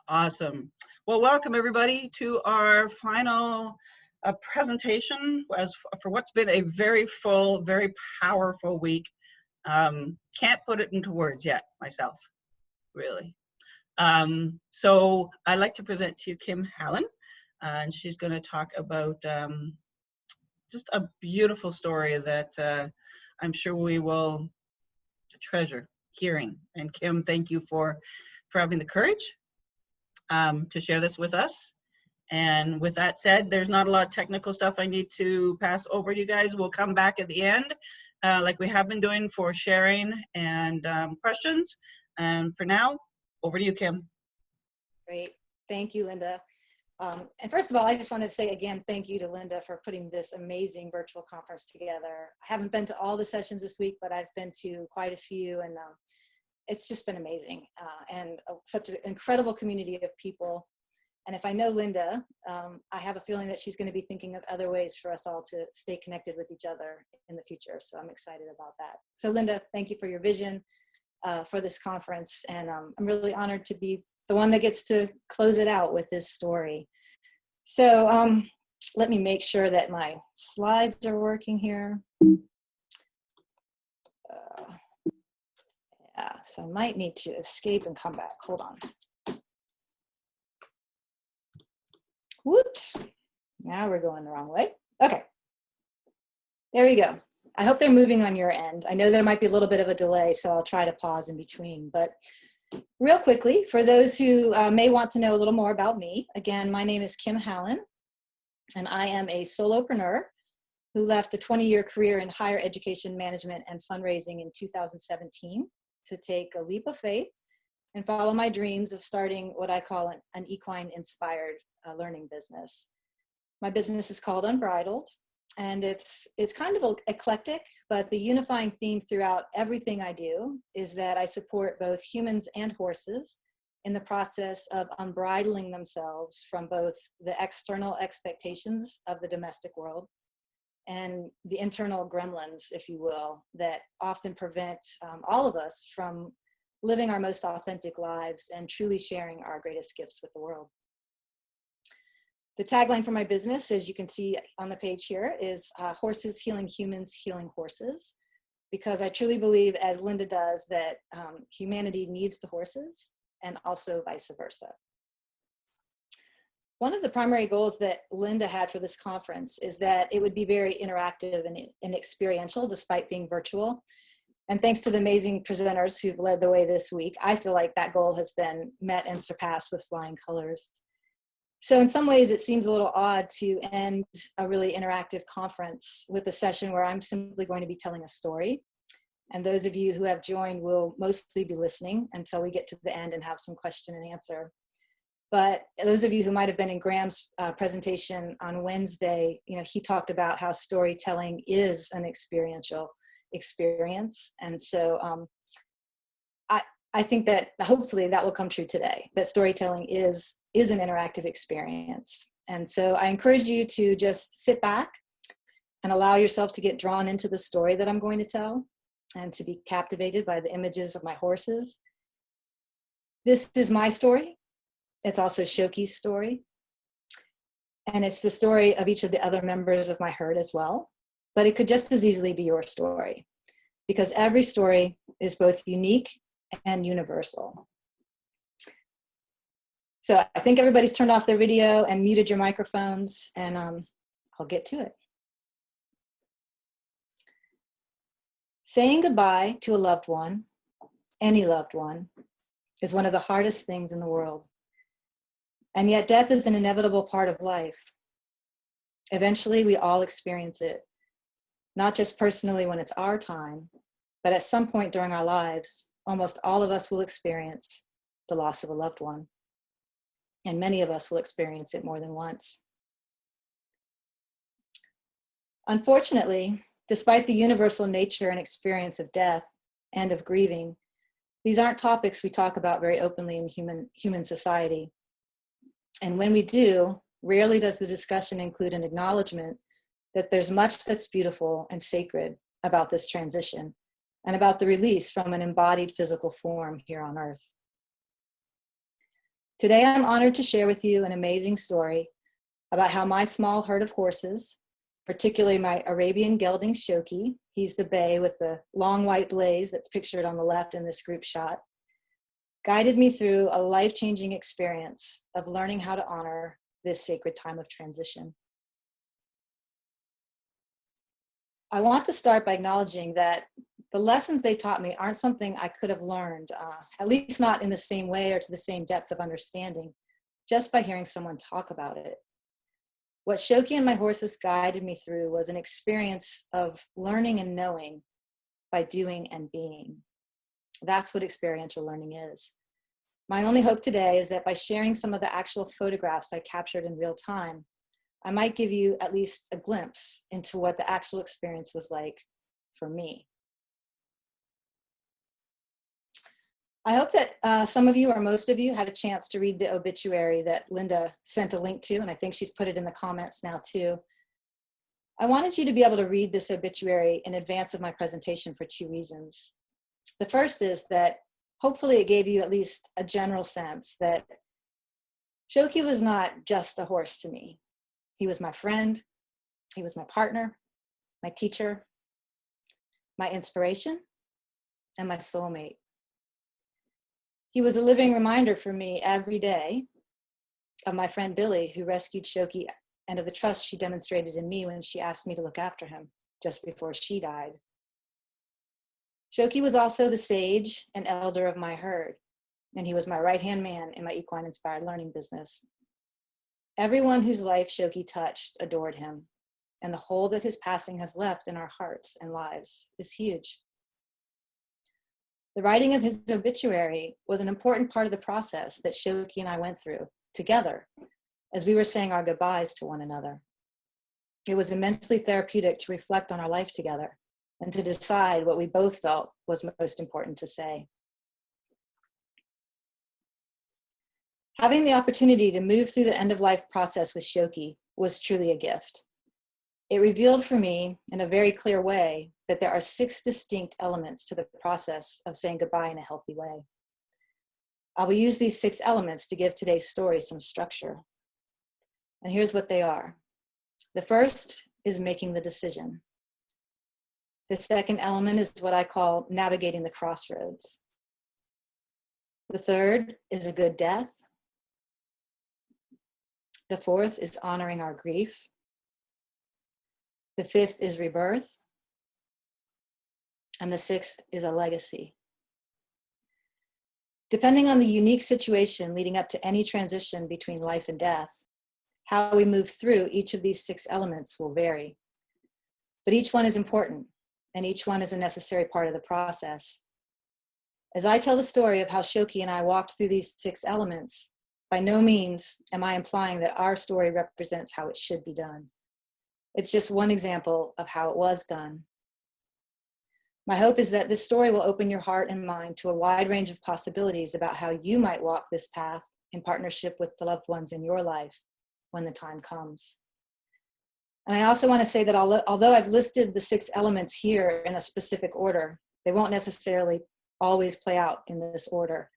Awesome. Well, welcome everybody to our final presentation for what's been a very full, very powerful week. Can't put it into words yet myself, really. So I'd like to present to you Kim Hallin, and she's going to talk about just a beautiful story that I'm sure we will treasure hearing. And Kim, thank you for having the courage to share this with us. And with that said, there's not a lot of technical stuff I need to pass over to you guys. We'll come back at the end, like we have been doing, for sharing and questions. And for now, over to you, Kim. Great. Thank you, Linda. And first of all, I just want to say again, thank you to Linda for putting this amazing virtual conference together. I haven't been to all the sessions this week, but I've been to quite a few, and it's just been amazing, and such an incredible community of people. And if I know Linda, I have a feeling that she's going to be thinking of other ways for us all to stay connected with each other in the future. So I'm excited about that. So Linda, thank you for your vision for this conference. And I'm really honored to be the one that gets to close it out with this story. So let me make sure that my slides are working here. Yeah, so I might need to escape and come back. Hold on. Whoops. Now we're going the wrong way. Okay. There we go. I hope they're moving on your end. I know there might be a little bit of a delay, so I'll try to pause in between. But real quickly, for those who may want to know a little more about me, again, my name is Kim Hallin, and I am a solopreneur who left a 20-year career in higher education management and fundraising in 2017 to take a leap of faith and follow my dreams of starting what I call an equine-inspired learning business. My business is called Unbridled, and it's kind of eclectic, but the unifying theme throughout everything I do is that I support both humans and horses in the process of unbridling themselves from both the external expectations of the domestic world and the internal gremlins, if you will, that often prevent all of us from living our most authentic lives and truly sharing our greatest gifts with the world. The tagline for my business, as you can see on the page here, is horses healing humans, healing horses, because I truly believe, as Linda does, that humanity needs the horses and also vice versa. One of the primary goals that Linda had for this conference is that it would be very interactive and experiential despite being virtual. And thanks to the amazing presenters who've led the way this week, I feel like that goal has been met and surpassed with flying colors. So in some ways, it seems a little odd to end a really interactive conference with a session where I'm simply going to be telling a story. And those of you who have joined will mostly be listening until we get to the end and have some question and answer. But those of you who might have been in Graham's presentation on Wednesday, he talked about how storytelling is an experiential experience. And so I think that hopefully that will come true today, that storytelling is an interactive experience. And so I encourage you to just sit back and allow yourself to get drawn into the story that I'm going to tell and to be captivated by the images of my horses. This is my story. It's also Shoki's story. And it's the story of each of the other members of my herd as well. But it could just as easily be your story, because every story is both unique and universal. So I think everybody's turned off their video and muted your microphones, and I'll get to it. Saying goodbye to a loved one, any loved one, is one of the hardest things in the world. And yet death is an inevitable part of life. Eventually, we all experience it, not just personally when it's our time, but at some point during our lives, almost all of us will experience the loss of a loved one. And many of us will experience it more than once. Unfortunately, despite the universal nature and experience of death and of grieving, these aren't topics we talk about very openly in human society. And when we do, rarely does the discussion include an acknowledgement that there's much that's beautiful and sacred about this transition and about the release from an embodied physical form here on Earth. Today, I'm honored to share with you an amazing story about how my small herd of horses, particularly my Arabian gelding Shoki, he's the bay with the long white blaze that's pictured on the left in this group shot, guided me through a life-changing experience of learning how to honor this sacred time of transition. I want to start by acknowledging that the lessons they taught me aren't something I could have learned, at least not in the same way or to the same depth of understanding, just by hearing someone talk about it. What Shoki and my horses guided me through was an experience of learning and knowing by doing and being. That's what experiential learning is. My only hope today is that by sharing some of the actual photographs I captured in real time, I might give you at least a glimpse into what the actual experience was like for me. I hope that some of you or most of you had a chance to read the obituary that Linda sent a link to, and I think she's put it in the comments now too. I wanted you to be able to read this obituary in advance of my presentation for two reasons. The first is that hopefully it gave you at least a general sense that Shoki was not just a horse to me. He was my friend, he was my partner, my teacher, my inspiration, and my soulmate. He was a living reminder for me every day of my friend Billy, who rescued Shoki, and of the trust she demonstrated in me when she asked me to look after him just before she died. Shoki was also the sage and elder of my herd, and he was my right-hand man in my equine-inspired learning business. Everyone whose life Shoki touched adored him, and the hole that his passing has left in our hearts and lives is huge. The writing of his obituary was an important part of the process that Shoki and I went through together as we were saying our goodbyes to one another. It was immensely therapeutic to reflect on our life together and to decide what we both felt was most important to say. Having the opportunity to move through the end-of-life process with Shoki was truly a gift. It revealed for me in a very clear way that there are 6 distinct elements to the process of saying goodbye in a healthy way. I will use these 6 elements to give today's story some structure. And here's what they are. The first is making the decision. The second element is what I call navigating the crossroads. The third is a good death. The fourth is honoring our grief. The fifth is rebirth. And the sixth is a legacy. Depending on the unique situation leading up to any transition between life and death, how we move through each of these 6 elements will vary. But each one is important, and each one is a necessary part of the process. As I tell the story of how Shoki and I walked through these 6 elements, by no means am I implying that our story represents how it should be done. It's just one example of how it was done. My hope is that this story will open your heart and mind to a wide range of possibilities about how you might walk this path in partnership with the loved ones in your life when the time comes. And I also want to say that although I've listed the 6 elements here in a specific order, they won't necessarily always play out in this order.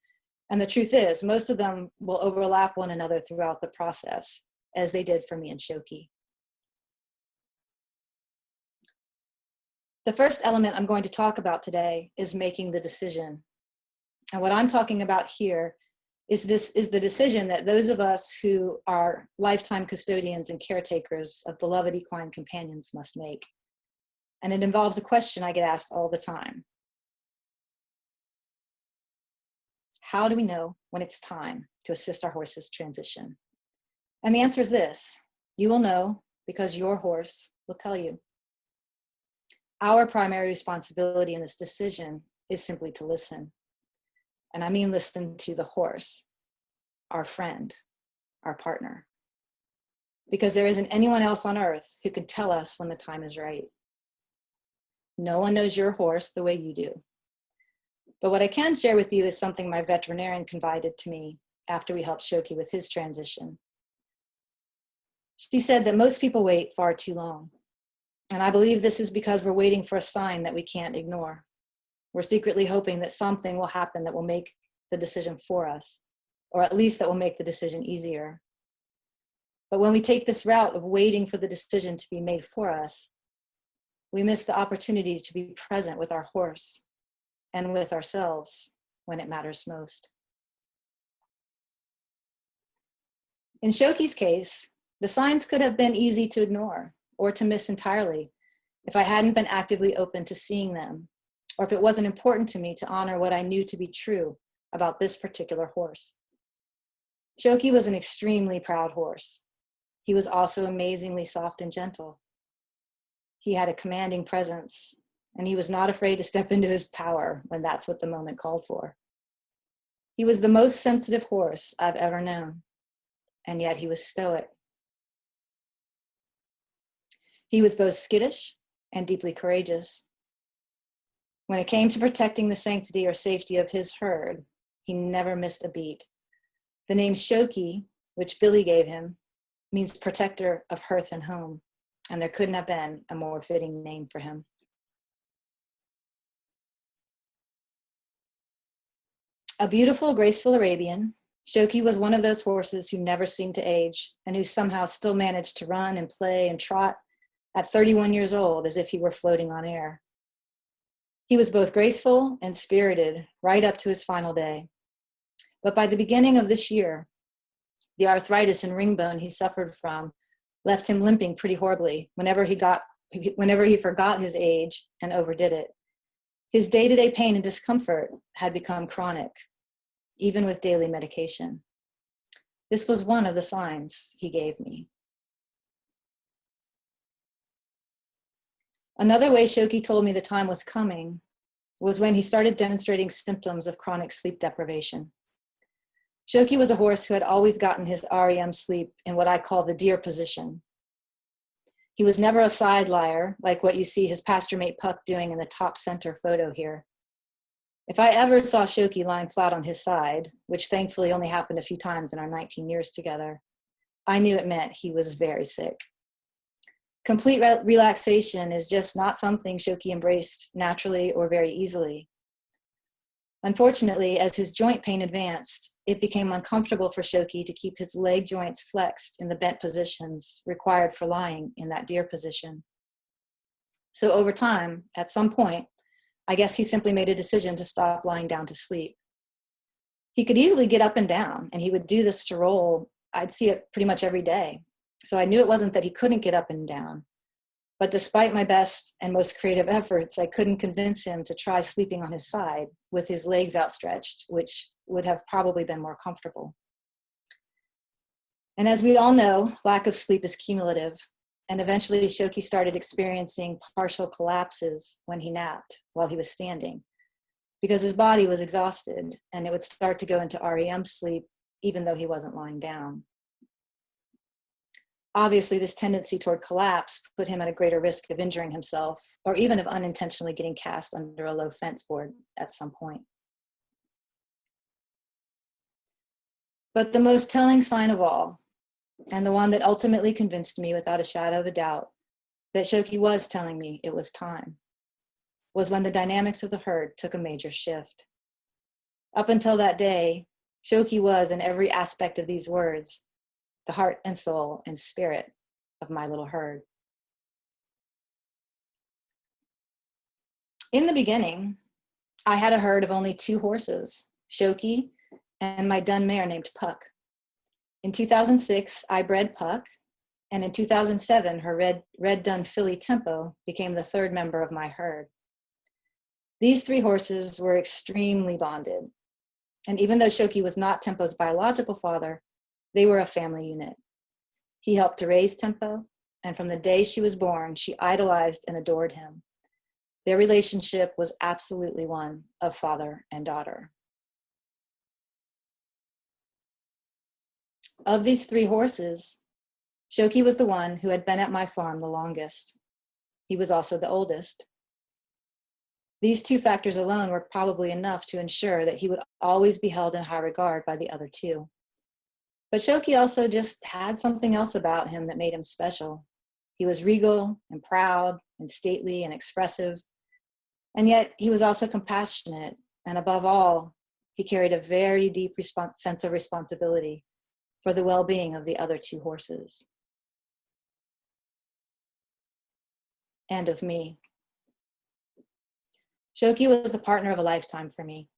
And the truth is, most of them will overlap one another throughout the process, as they did for me and Shoki. The first element I'm going to talk about today is making the decision. And what I'm talking about here is the decision that those of us who are lifetime custodians and caretakers of beloved equine companions must make. And it involves a question I get asked all the time. How do we know when it's time to assist our horse's transition? And the answer is this: you will know because your horse will tell you. Our primary responsibility in this decision is simply to listen. And I mean listen to the horse, our friend, our partner. Because there isn't anyone else on earth who can tell us when the time is right. No one knows your horse the way you do. But what I can share with you is something my veterinarian confided to me after we helped Shoki with his transition. She said that most people wait far too long. And I believe this is because we're waiting for a sign that we can't ignore. We're secretly hoping that something will happen that will make the decision for us, or at least that will make the decision easier. But when we take this route of waiting for the decision to be made for us, we miss the opportunity to be present with our horse and with ourselves when it matters most. In Shoki's case, the signs could have been easy to ignore or to miss entirely if I hadn't been actively open to seeing them, or if it wasn't important to me to honor what I knew to be true about this particular horse. Shoki was an extremely proud horse. He was also amazingly soft and gentle. He had a commanding presence, and he was not afraid to step into his power when that's what the moment called for. He was the most sensitive horse I've ever known, and yet he was stoic. He was both skittish and deeply courageous. When it came to protecting the sanctity or safety of his herd, he never missed a beat. The name Shoki, which Billy gave him, means protector of hearth and home, and there couldn't have been a more fitting name for him. A beautiful, graceful Arabian, Shoki was one of those horses who never seemed to age and who somehow still managed to run and play and trot at 31 years old as if he were floating on air. He was both graceful and spirited right up to his final day. But by the beginning of this year, the arthritis and ring bone he suffered from left him limping pretty horribly whenever he forgot his age and overdid it. His day-to-day pain and discomfort had become chronic, even with daily medication. This was one of the signs he gave me. Another way Shoki told me the time was coming was when he started demonstrating symptoms of chronic sleep deprivation. Shoki was a horse who had always gotten his REM sleep in what I call the deer position. He was never a side lier, like what you see his pasture mate Puck doing in the top center photo here. If I ever saw Shoki lying flat on his side, which thankfully only happened a few times in our 19 years together, I knew it meant he was very sick. Complete relaxation is just not something Shoki embraced naturally or very easily. Unfortunately, as his joint pain advanced, it became uncomfortable for Shoki to keep his leg joints flexed in the bent positions required for lying in that deer position. So over time, at some point, I guess he simply made a decision to stop lying down to sleep. He could easily get up and down, and he would do this to roll. I'd see it pretty much every day. So I knew it wasn't that he couldn't get up and down. But despite my best and most creative efforts, I couldn't convince him to try sleeping on his side with his legs outstretched, which would have probably been more comfortable. And as we all know, lack of sleep is cumulative. And eventually Shoki started experiencing partial collapses when he napped while he was standing, because his body was exhausted and it would start to go into REM sleep even though he wasn't lying down. Obviously, this tendency toward collapse put him at a greater risk of injuring himself or even of unintentionally getting cast under a low fence board at some point. But the most telling sign of all, and the one that ultimately convinced me without a shadow of a doubt that Shoki was telling me it was time, was when the dynamics of the herd took a major shift. Up until that day, Shoki was, in every aspect of these words, the heart and soul and spirit of my little herd. In the beginning, I had a herd of only 2 horses, Shoki and my dun mare named Puck. In 2006, I bred Puck, and in 2007, her red dun filly Tempo became the 3rd member of my herd. These 3 horses were extremely bonded, and even though Shoki was not Tempo's biological father, they were a family unit. He helped to raise Tempo, and from the day she was born, she idolized and adored him. Their relationship was absolutely one of father and daughter. Of these 3 horses, Shoki was the one who had been at my farm the longest. He was also the oldest. These 2 factors alone were probably enough to ensure that he would always be held in high regard by the other 2. But Shoki also just had something else about him that made him special. He was regal and proud and stately and expressive, and yet he was also compassionate and, above all, he carried a very deep sense of responsibility for the well-being of the other two horses and of me. Shoki was the partner of a lifetime for me.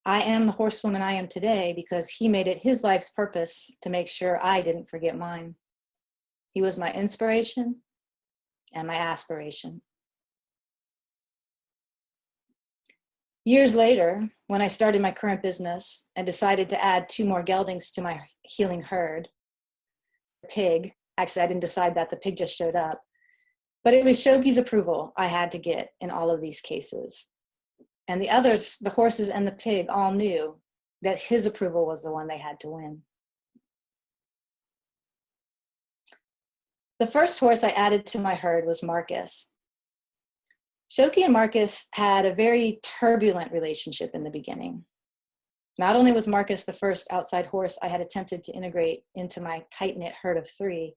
I am the horsewoman I am today because he made it his life's purpose to make sure I didn't forget mine. He was my inspiration and my aspiration. Years later, when I started my current business and decided to add 2 more geldings to my healing herd, pig, actually I didn't decide that, the pig just showed up, but it was Shoki's approval I had to get in all of these cases. And the others, the horses and the pig, all knew that his approval was the one they had to win. The first horse I added to my herd was Marcus. Shoki and Marcus had a very turbulent relationship in the beginning. Not only was Marcus the first outside horse I had attempted to integrate into my tight-knit herd of 3,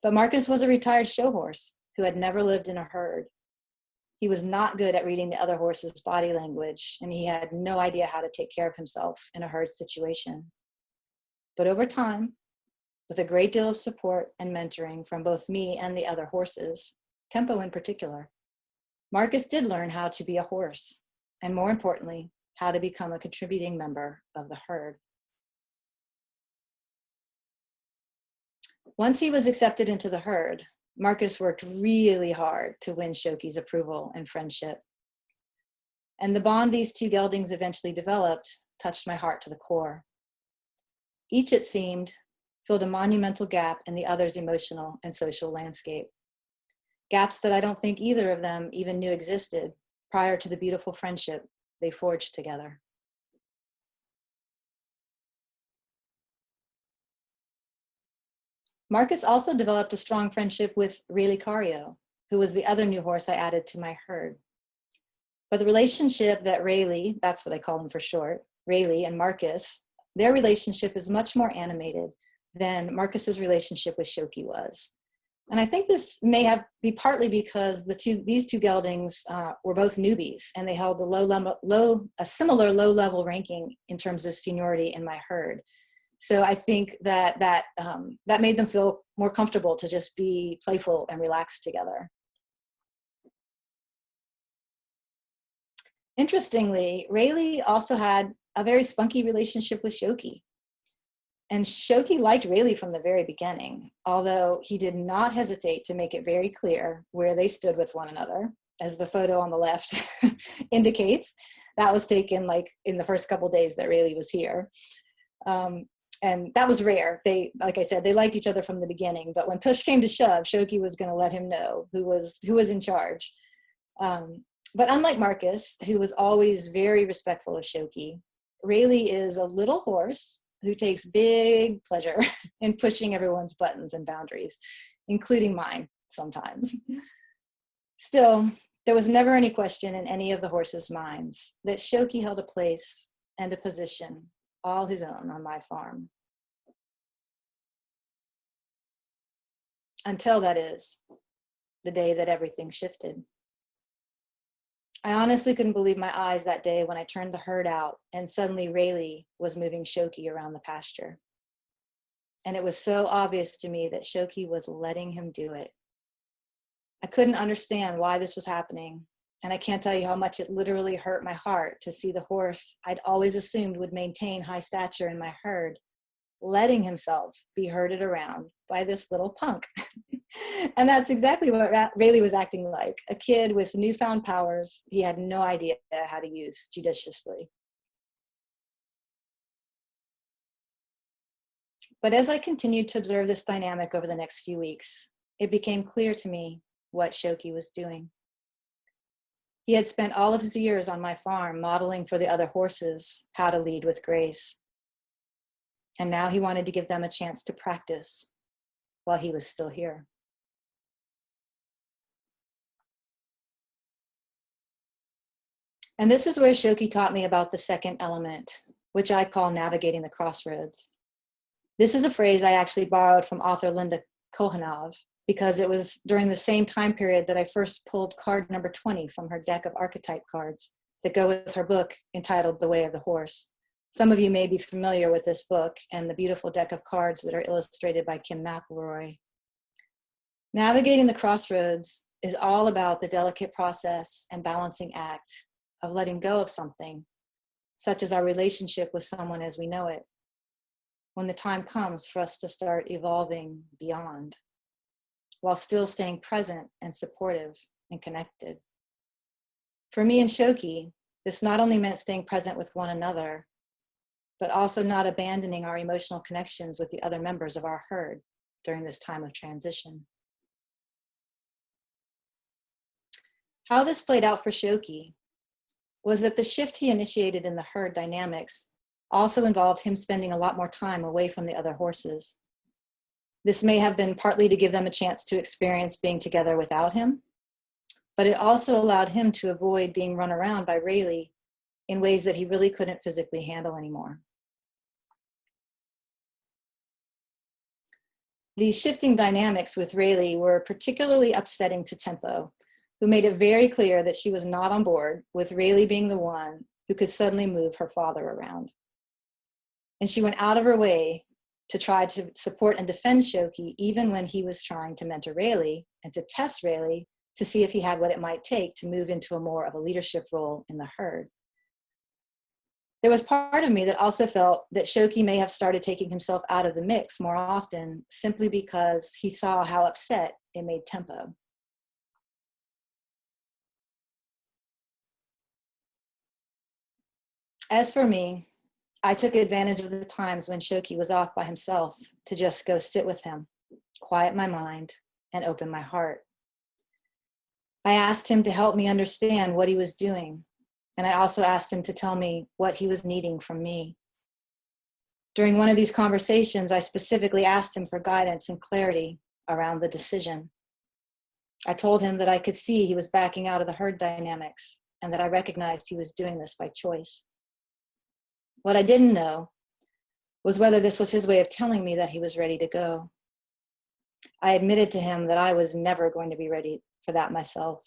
but Marcus was a retired show horse who had never lived in a herd. He was not good at reading the other horse's body language, and he had no idea how to take care of himself in a herd situation. But over time, with a great deal of support and mentoring from both me and the other horses, Tempo in particular, Marcus did learn how to be a horse, and more importantly, how to become a contributing member of the herd. Once he was accepted into the herd, Marcus worked really hard to win Shoki's approval and friendship. And the bond these 2 geldings eventually developed touched my heart to the core. Each, it seemed, filled a monumental gap in the other's emotional and social landscape. Gaps that I don't think either of them even knew existed prior to the beautiful friendship they forged together. Marcus also developed a strong friendship with Rayleigh Cario, who was the other new horse I added to my herd. But the relationship that Rayleigh, that's what I call him for short, Rayleigh and Marcus, their relationship is much more animated than Marcus's relationship with Shoki was. And I think this may be partly because these two geldings were both newbies, and they held a similar low-level ranking in terms of seniority in my herd. So I think that made them feel more comfortable to just be playful and relaxed together. Interestingly, Rayleigh also had a very spunky relationship with Shoki. And Shoki liked Rayleigh from the very beginning, although he did not hesitate to make it very clear where they stood with one another, as the photo on the left indicates. That was taken like in the first couple days that Rayleigh was here. And that was rare. Like I said, they liked each other from the beginning, but when push came to shove, Shoki was going to let him know who was in charge. But unlike Marcus, who was always very respectful of Shoki, Rayleigh is a little horse who takes big pleasure in pushing everyone's buttons and boundaries, including mine sometimes. Still, there was never any question in any of the horses' minds that Shoki held a place and a position all his own on my farm. Until, that is, the day that everything shifted. I honestly couldn't believe my eyes that day when I turned the herd out and suddenly Rayleigh was moving Shoki around the pasture. And it was so obvious to me that Shoki was letting him do it. I couldn't understand why this was happening, and I can't tell you how much it literally hurt my heart to see the horse I'd always assumed would maintain high stature in my herd, letting himself be herded around by this little punk. And that's exactly what Rayleigh was acting like, a kid with newfound powers he had no idea how to use judiciously. But as I continued to observe this dynamic over the next few weeks, it became clear to me what Shoki was doing. He had spent all of his years on my farm modeling for the other horses how to lead with grace. And now he wanted to give them a chance to practice while he was still here. And this is where Shoki taught me about the second element, which I call navigating the crossroads. This is a phrase I actually borrowed from author Linda Kohanov, because it was during the same time period that I first pulled card number 20 from her deck of archetype cards that go with her book entitled The Way of the Horse. Some of you may be familiar with this book and the beautiful deck of cards that are illustrated by Kim Hallin. Navigating the crossroads is all about the delicate process and balancing act of letting go of something, such as our relationship with someone as we know it, when the time comes for us to start evolving beyond, while still staying present and supportive and connected. For me and Shoki, this not only meant staying present with one another, but also not abandoning our emotional connections with the other members of our herd during this time of transition. How this played out for Shoki was that the shift he initiated in the herd dynamics also involved him spending a lot more time away from the other horses. This may have been partly to give them a chance to experience being together without him, but it also allowed him to avoid being run around by Rayleigh in ways that he really couldn't physically handle anymore. These shifting dynamics with Rayleigh were particularly upsetting to Tempo, who made it very clear that she was not on board with Rayleigh being the one who could suddenly move her father around. And she went out of her way to try to support and defend Shoki even when he was trying to mentor Rayleigh and to test Rayleigh to see if he had what it might take to move into a more of a leadership role in the herd. There was part of me that also felt that Shoki may have started taking himself out of the mix more often simply because he saw how upset it made Tempo. As for me, I took advantage of the times when Shoki was off by himself to just go sit with him, quiet my mind, and open my heart. I asked him to help me understand what he was doing, and I also asked him to tell me what he was needing from me. During one of these conversations, I specifically asked him for guidance and clarity around the decision. I told him that I could see he was backing out of the herd dynamics and that I recognized he was doing this by choice. What I didn't know was whether this was his way of telling me that he was ready to go. I admitted to him that I was never going to be ready for that myself.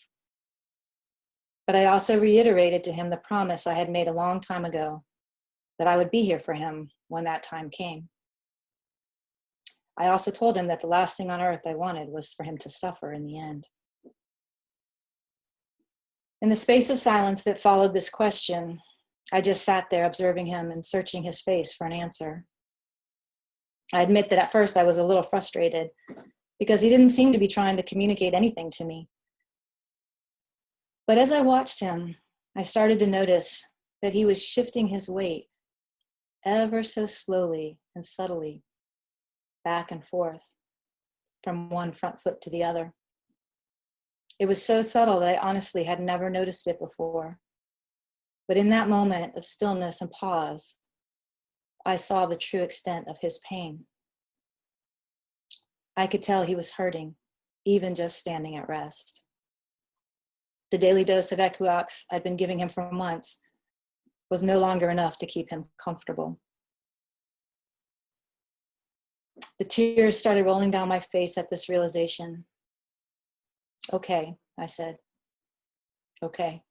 But I also reiterated to him the promise I had made a long time ago, that I would be here for him when that time came. I also told him that the last thing on earth I wanted was for him to suffer in the end. In the space of silence that followed this question, I just sat there observing him and searching his face for an answer. I admit that at first I was a little frustrated because he didn't seem to be trying to communicate anything to me. But as I watched him, I started to notice that he was shifting his weight ever so slowly and subtly back and forth from one front foot to the other. It was so subtle that I honestly had never noticed it before. But in that moment of stillness and pause, I saw the true extent of his pain. I could tell he was hurting, even just standing at rest. The daily dose of Equiox I'd been giving him for months was no longer enough to keep him comfortable. The tears started rolling down my face at this realization. Okay, I said. Okay.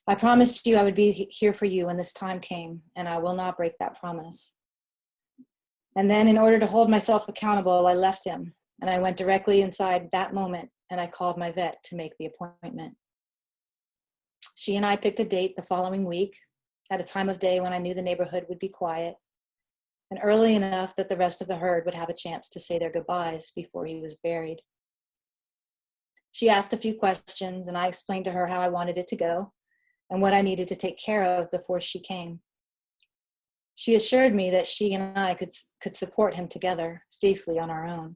I promised you I would be here for you when this time came, and I will not break that promise. And then, in order to hold myself accountable, I left him, and I went directly inside that moment, and I called my vet to make the appointment. She and I picked a date the following week, at a time of day when I knew the neighborhood would be quiet, and early enough that the rest of the herd would have a chance to say their goodbyes before he was buried. She asked a few questions, and I explained to her how I wanted it to go, and what I needed to take care of before she came. She assured me that she and I could support him together safely on our own.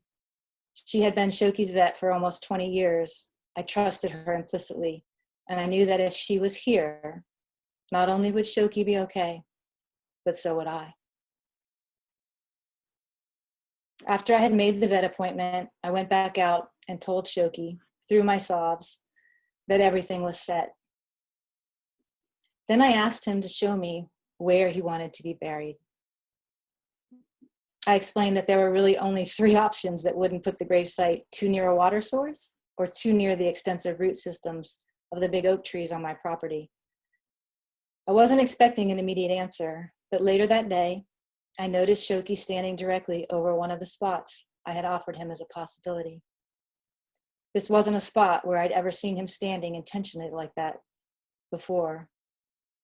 She had been Shoki's vet for almost 20 years. I trusted her implicitly, and I knew that if she was here, not only would Shoki be okay, but so would I. After I had made the vet appointment, I went back out and told Shoki, through my sobs, that everything was set. Then I asked him to show me where he wanted to be buried. I explained that there were really only 3 options that wouldn't put the gravesite too near a water source or too near the extensive root systems of the big oak trees on my property. I wasn't expecting an immediate answer, but later that day, I noticed Shoki standing directly over one of the spots I had offered him as a possibility. This wasn't a spot where I'd ever seen him standing intentionally like that before,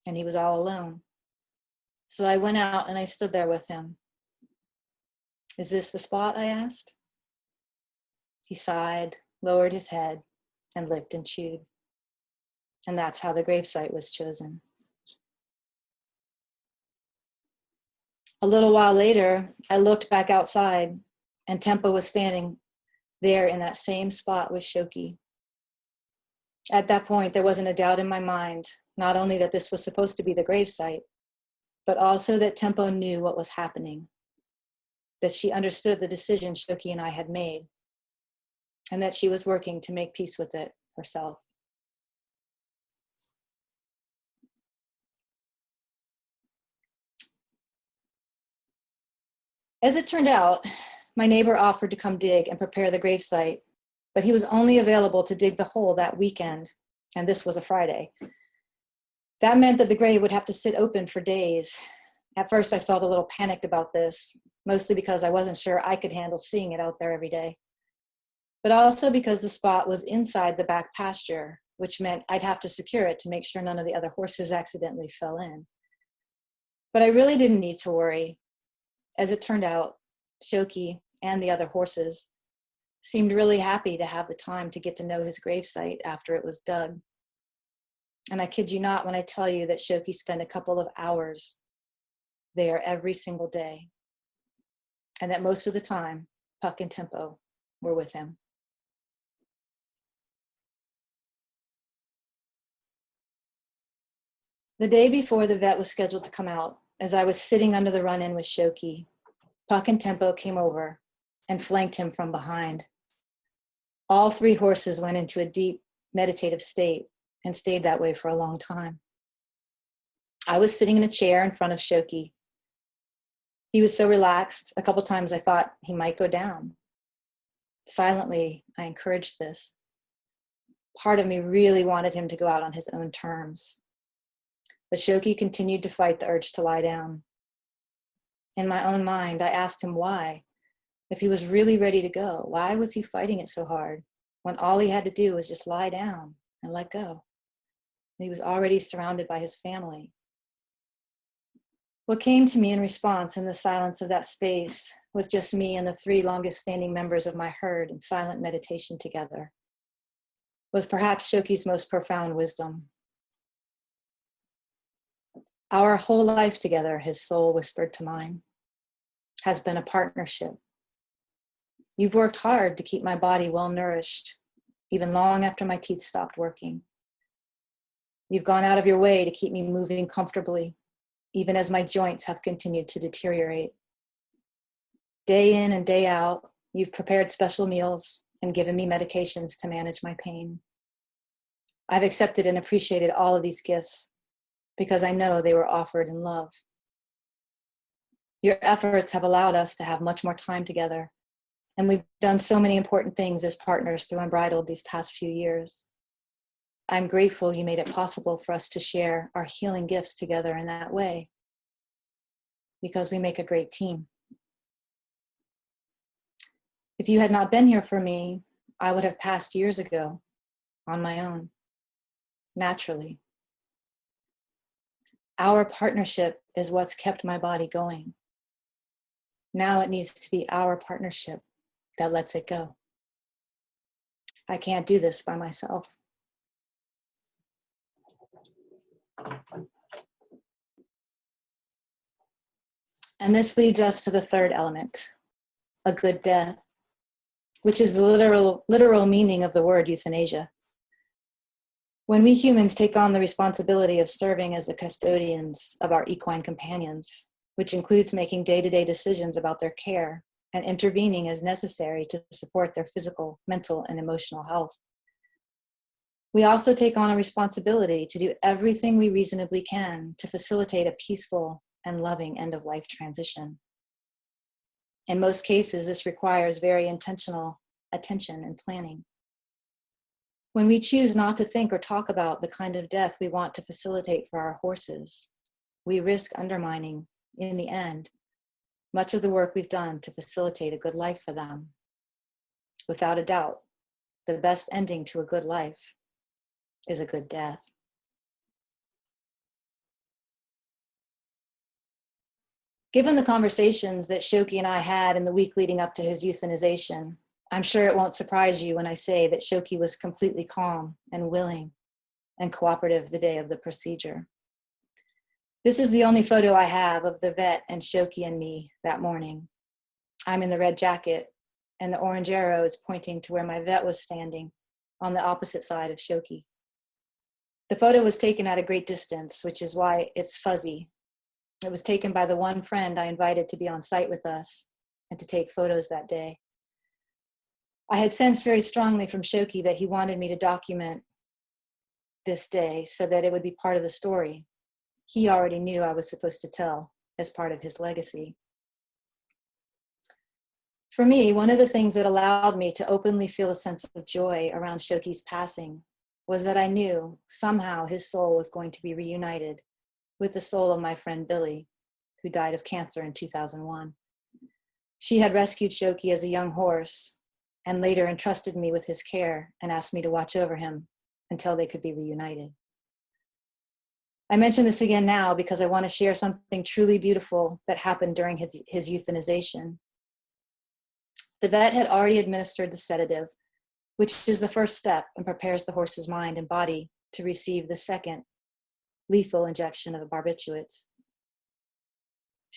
and he was all alone. So I went out and I stood there with him. "Is this the spot?" I asked. He sighed, lowered his head, and licked and chewed. And that's how the gravesite was chosen. A little while later, I looked back outside, and Tempo was standing there in that same spot with Shoki. At that point, there wasn't a doubt in my mind, not only that this was supposed to be the gravesite, but also that Tempo knew what was happening, that she understood the decision Shoki and I had made, and that she was working to make peace with it herself. As it turned out, my neighbor offered to come dig and prepare the gravesite, but he was only available to dig the hole that weekend, and this was a Friday. That meant that the grave would have to sit open for days. At first, I felt a little panicked about this, mostly because I wasn't sure I could handle seeing it out there every day, but also because the spot was inside the back pasture, which meant I'd have to secure it to make sure none of the other horses accidentally fell in. But I really didn't need to worry. As it turned out, Shoki and the other horses seemed really happy to have the time to get to know his gravesite after it was dug. And I kid you not when I tell you that Shoki spent a couple of hours there every single day, and that most of the time, Puck and Tempo were with him. The day before the vet was scheduled to come out, as I was sitting under the run-in with Shoki, Puck and Tempo came over and flanked him from behind. All three horses went into a deep meditative state and stayed that way for a long time. I was sitting in a chair in front of Shoki. He was so relaxed, a couple times I thought he might go down. Silently, I encouraged this. Part of me really wanted him to go out on his own terms. But Shoki continued to fight the urge to lie down. In my own mind, I asked him why. If he was really ready to go, why was he fighting it so hard when all he had to do was just lie down and let go? He was already surrounded by his family. What came to me in response in the silence of that space, with just me and the three longest standing members of my herd in silent meditation together, was perhaps Shoki's most profound wisdom. Our whole life together, his soul whispered to mine, has been a partnership. You've worked hard to keep my body well nourished, even long after my teeth stopped working. You've gone out of your way to keep me moving comfortably, even as my joints have continued to deteriorate. Day in and day out, you've prepared special meals and given me medications to manage my pain. I've accepted and appreciated all of these gifts because I know they were offered in love. Your efforts have allowed us to have much more time together, and we've done so many important things as partners through Unbridled these past few years. I'm grateful you made it possible for us to share our healing gifts together in that way, because we make a great team. If you had not been here for me, I would have passed years ago on my own, naturally. Our partnership is what's kept my body going. Now it needs to be our partnership that lets it go. I can't do this by myself. And this leads us to the third element, a good death, which is the literal meaning of the word euthanasia. When we humans take on the responsibility of serving as the custodians of our equine companions, which includes making day-to-day decisions about their care and intervening as necessary to support their physical, mental, and emotional health, we also take on a responsibility to do everything we reasonably can to facilitate a peaceful and loving end-of-life transition. In most cases, this requires very intentional attention and planning. When we choose not to think or talk about the kind of death we want to facilitate for our horses, we risk undermining, in the end, much of the work we've done to facilitate a good life for them. Without a doubt, the best ending to a good life is a good death. Given the conversations that Shoki and I had in the week leading up to his euthanization, I'm sure it won't surprise you when I say that Shoki was completely calm and willing and cooperative the day of the procedure. This is the only photo I have of the vet and Shoki and me that morning. I'm in the red jacket, and the orange arrow is pointing to where my vet was standing on the opposite side of Shoki. The photo was taken at a great distance, which is why it's fuzzy. It was taken by the one friend I invited to be on site with us and to take photos that day. I had sensed very strongly from Shoki that he wanted me to document this day so that it would be part of the story he already knew I was supposed to tell as part of his legacy. For me, one of the things that allowed me to openly feel a sense of joy around Shoki's passing was that I knew somehow his soul was going to be reunited with the soul of my friend Billy, who died of cancer in 2001. She had rescued Shoki as a young horse and later entrusted me with his care and asked me to watch over him until they could be reunited. I mention this again now because I want to share something truly beautiful that happened during his euthanization. The vet had already administered the sedative, which is the first step and prepares the horse's mind and body to receive the second lethal injection of the barbiturates.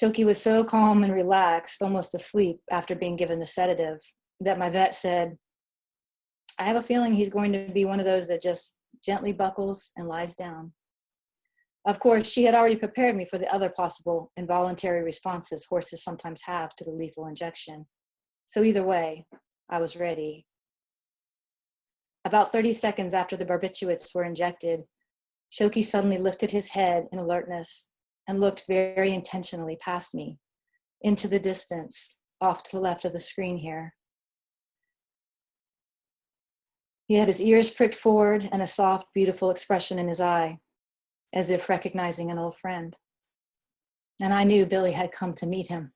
Shoki was so calm and relaxed, almost asleep after being given the sedative, that my vet said, "I have a feeling he's going to be one of those that just gently buckles and lies down." Of course, she had already prepared me for the other possible involuntary responses horses sometimes have to the lethal injection. So either way, I was ready. About 30 seconds after the barbiturates were injected, Shoki suddenly lifted his head in alertness and looked very intentionally past me, into the distance, off to the left of the screen here. He had his ears pricked forward and a soft, beautiful expression in his eye, as if recognizing an old friend. And I knew Billy had come to meet him.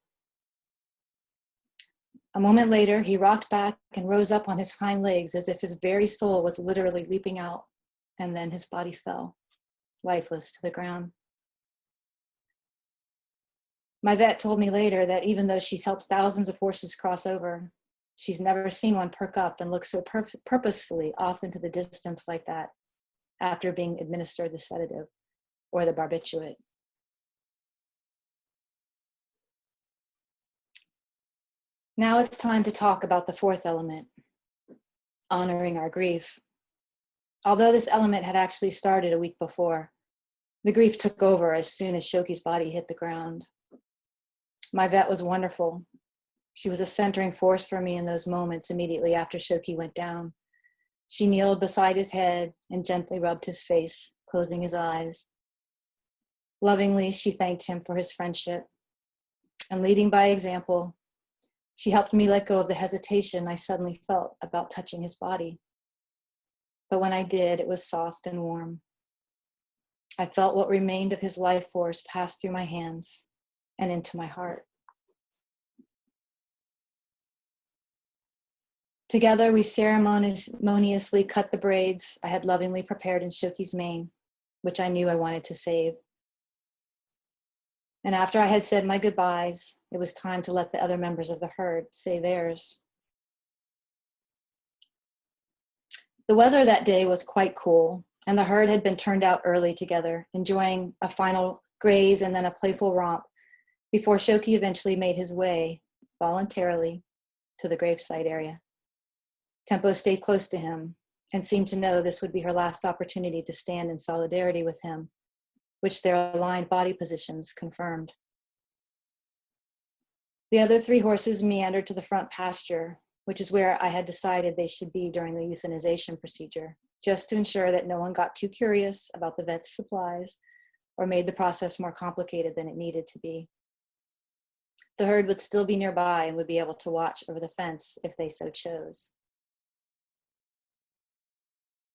A moment later, he rocked back and rose up on his hind legs as if his very soul was literally leaping out, and then his body fell, lifeless, to the ground. My vet told me later that even though she's helped thousands of horses cross over, she's never seen one perk up and look so purposefully off into the distance like that after being administered the sedative or the barbiturate. Now it's time to talk about the fourth element, honoring our grief. Although this element had actually started a week before, the grief took over as soon as Shoki's body hit the ground. My vet was wonderful. She was a centering force for me in those moments immediately after Shoki went down. She kneeled beside his head and gently rubbed his face, closing his eyes. Lovingly, she thanked him for his friendship. And leading by example, she helped me let go of the hesitation I suddenly felt about touching his body. But when I did, it was soft and warm. I felt what remained of his life force pass through my hands and into my heart. Together, we ceremoniously cut the braids I had lovingly prepared in Shoki's mane, which I knew I wanted to save. And after I had said my goodbyes, it was time to let the other members of the herd say theirs. The weather that day was quite cool, and the herd had been turned out early together, enjoying a final graze and then a playful romp before Shoki eventually made his way, voluntarily, to the gravesite area. Tempo stayed close to him and seemed to know this would be her last opportunity to stand in solidarity with him, which their aligned body positions confirmed. The other three horses meandered to the front pasture, which is where I had decided they should be during the euthanization procedure, just to ensure that no one got too curious about the vet's supplies or made the process more complicated than it needed to be. The herd would still be nearby and would be able to watch over the fence if they so chose.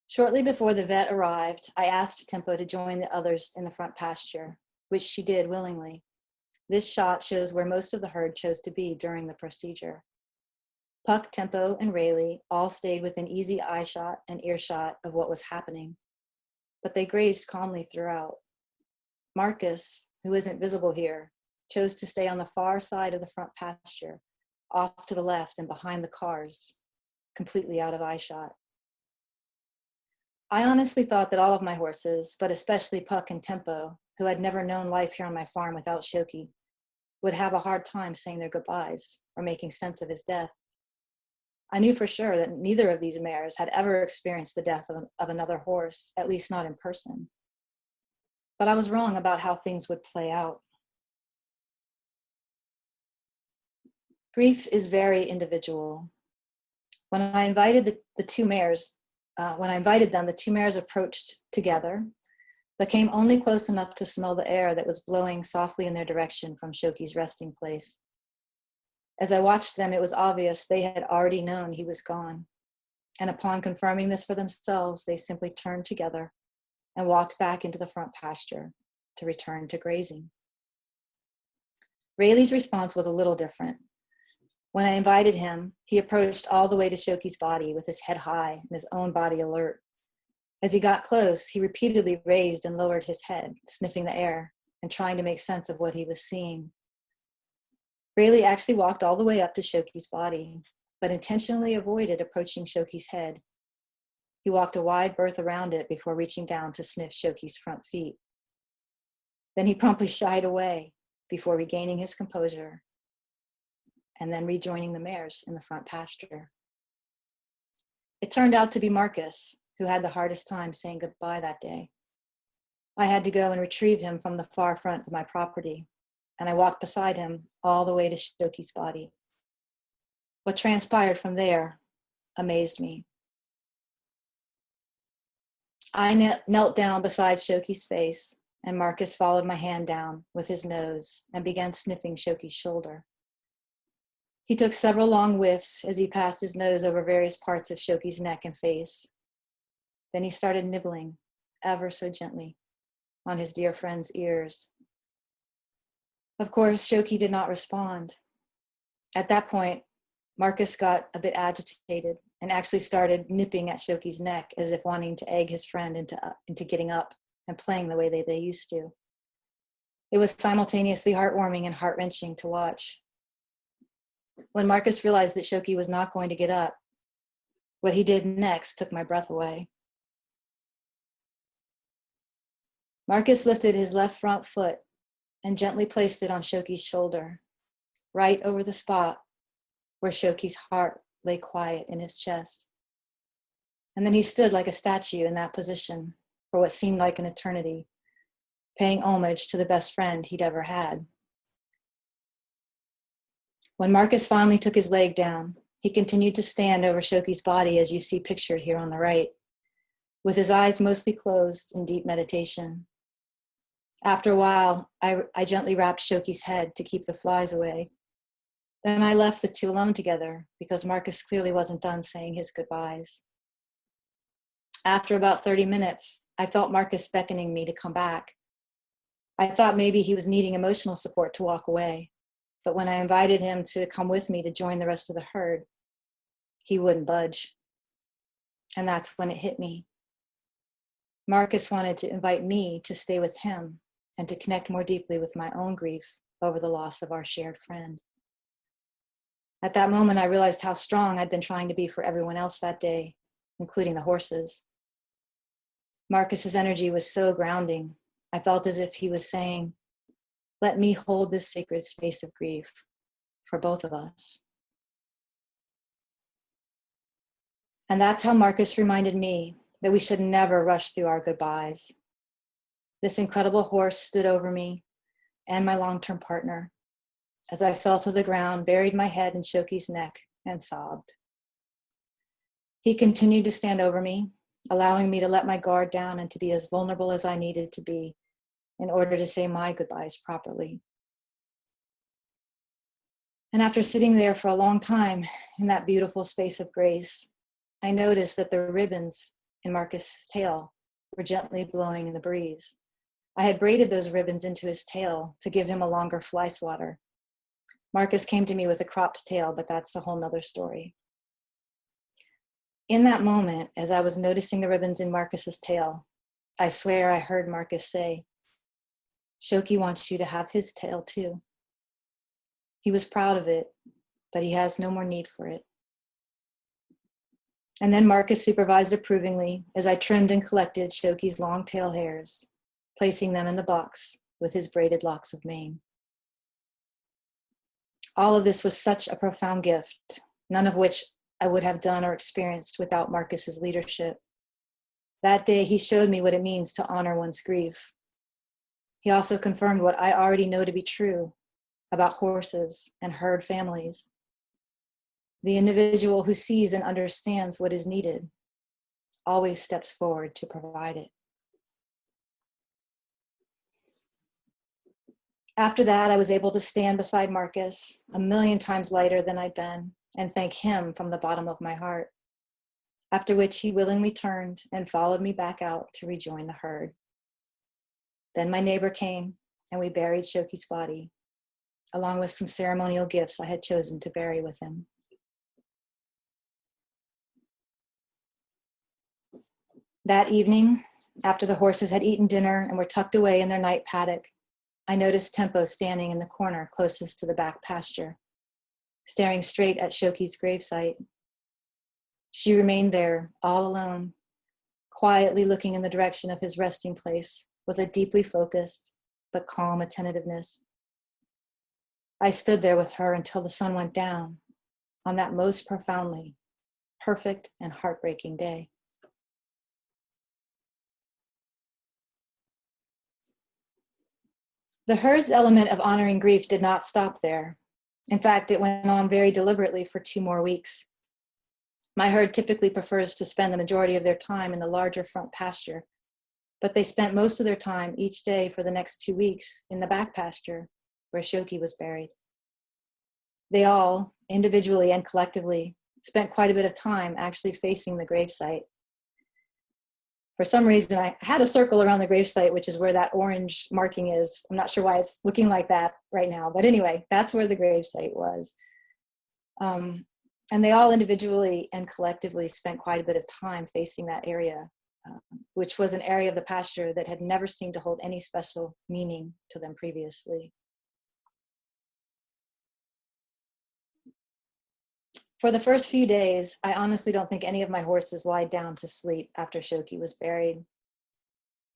Shortly before the vet arrived, I asked Tempo to join the others in the front pasture, which she did willingly. This shot shows where most of the herd chose to be during the procedure. Puck, Tempo, and Rayleigh all stayed within easy eye shot and earshot of what was happening, but they grazed calmly throughout. Marcus, who isn't visible here, chose to stay on the far side of the front pasture, off to the left and behind the cars, completely out of eye shot. I honestly thought that all of my horses, but especially Puck and Tempo, who had never known life here on my farm without Shoki, would have a hard time saying their goodbyes or making sense of his death. I knew for sure that neither of these mares had ever experienced the death of another horse, at least not in person. But I was wrong about how things would play out. Grief is very individual. When I invited the two mares approached together, but came only close enough to smell the air that was blowing softly in their direction from Shoki's resting place. As I watched them, it was obvious they had already known he was gone. And upon confirming this for themselves, they simply turned together and walked back into the front pasture to return to grazing. Rayleigh's response was a little different. When I invited him, he approached all the way to Shoki's body with his head high and his own body alert. As he got close, he repeatedly raised and lowered his head, sniffing the air and trying to make sense of what he was seeing. Rayleigh actually walked all the way up to Shoki's body, but intentionally avoided approaching Shoki's head. He walked a wide berth around it before reaching down to sniff Shoki's front feet. Then he promptly shied away before regaining his composure and then rejoining the mares in the front pasture. It turned out to be Marcus, who had the hardest time saying goodbye that day. I had to go and retrieve him from the far front of my property, and I walked beside him all the way to Shoki's body. What transpired from there amazed me. I knelt down beside Shoki's face, and Marcus followed my hand down with his nose and began sniffing Shoki's shoulder. He took several long whiffs as he passed his nose over various parts of Shoki's neck and face. Then he started nibbling, ever so gently, on his dear friend's ears. Of course, Shoki did not respond. At that point, Marcus got a bit agitated and actually started nipping at Shoki's neck as if wanting to egg his friend into getting up and playing the way they used to. It was simultaneously heartwarming and heart-wrenching to watch. When Marcus realized that Shoki was not going to get up, what he did next took my breath away. Marcus lifted his left front foot and gently placed it on Shoki's shoulder, right over the spot where Shoki's heart lay quiet in his chest. And then he stood like a statue in that position for what seemed like an eternity, paying homage to the best friend he'd ever had. When Marcus finally took his leg down, he continued to stand over Shoki's body as you see pictured here on the right, with his eyes mostly closed in deep meditation. After a while, I gently wrapped Shoki's head to keep the flies away. Then I left the two alone together because Marcus clearly wasn't done saying his goodbyes. After about 30 minutes, I felt Marcus beckoning me to come back. I thought maybe he was needing emotional support to walk away, but when I invited him to come with me to join the rest of the herd, he wouldn't budge. And that's when it hit me. Marcus wanted to invite me to stay with him and to connect more deeply with my own grief over the loss of our shared friend. At that moment, I realized how strong I'd been trying to be for everyone else that day, including the horses. Marcus's energy was so grounding. I felt as if he was saying, "Let me hold this sacred space of grief for both of us." And that's how Marcus reminded me that we should never rush through our goodbyes. This incredible horse stood over me and my long-term partner as I fell to the ground, buried my head in Shoki's neck, and sobbed. He continued to stand over me, allowing me to let my guard down and to be as vulnerable as I needed to be in order to say my goodbyes properly. And after sitting there for a long time in that beautiful space of grace, I noticed that the ribbons in Marcus's tail were gently blowing in the breeze. I had braided those ribbons into his tail to give him a longer fly swatter. Marcus came to me with a cropped tail, but that's a whole nother story. In that moment, as I was noticing the ribbons in Marcus's tail, I swear I heard Marcus say, "Shoki wants you to have his tail too." He was proud of it, but he has no more need for it. And then Marcus supervised approvingly as I trimmed and collected Shoki's long tail hairs, placing them in the box with his braided locks of mane. All of this was such a profound gift, none of which I would have done or experienced without Marcus's leadership. That day, he showed me what it means to honor one's grief. He also confirmed what I already know to be true about horses and herd families. The individual who sees and understands what is needed always steps forward to provide it. After that, I was able to stand beside Marcus, 1,000,000 times lighter than I'd been, and thank him from the bottom of my heart. After which he willingly turned and followed me back out to rejoin the herd. Then my neighbor came and we buried Shoki's body, along with some ceremonial gifts I had chosen to bury with him. That evening, after the horses had eaten dinner and were tucked away in their night paddock, I noticed Tempo standing in the corner closest to the back pasture, staring straight at Shoki's gravesite. She remained there, all alone, quietly looking in the direction of his resting place with a deeply focused but calm attentiveness. I stood there with her until the sun went down on that most profoundly perfect and heartbreaking day. The herd's element of honoring grief did not stop there. In fact, it went on very deliberately for 2 more weeks. My herd typically prefers to spend the majority of their time in the larger front pasture, but they spent most of their time each day for the next 2 weeks in the back pasture where Shoki was buried. They all, individually and collectively, spent quite a bit of time actually facing the gravesite. For some reason, I had a circle around the gravesite, which is where that orange marking is. I'm not sure why it's looking like that right now, but anyway, that's where the gravesite was. And they all individually and collectively spent quite a bit of time facing that area, which was an area of the pasture that had never seemed to hold any special meaning to them previously. For the first few days, I honestly don't think any of my horses lied down to sleep after Shoki was buried.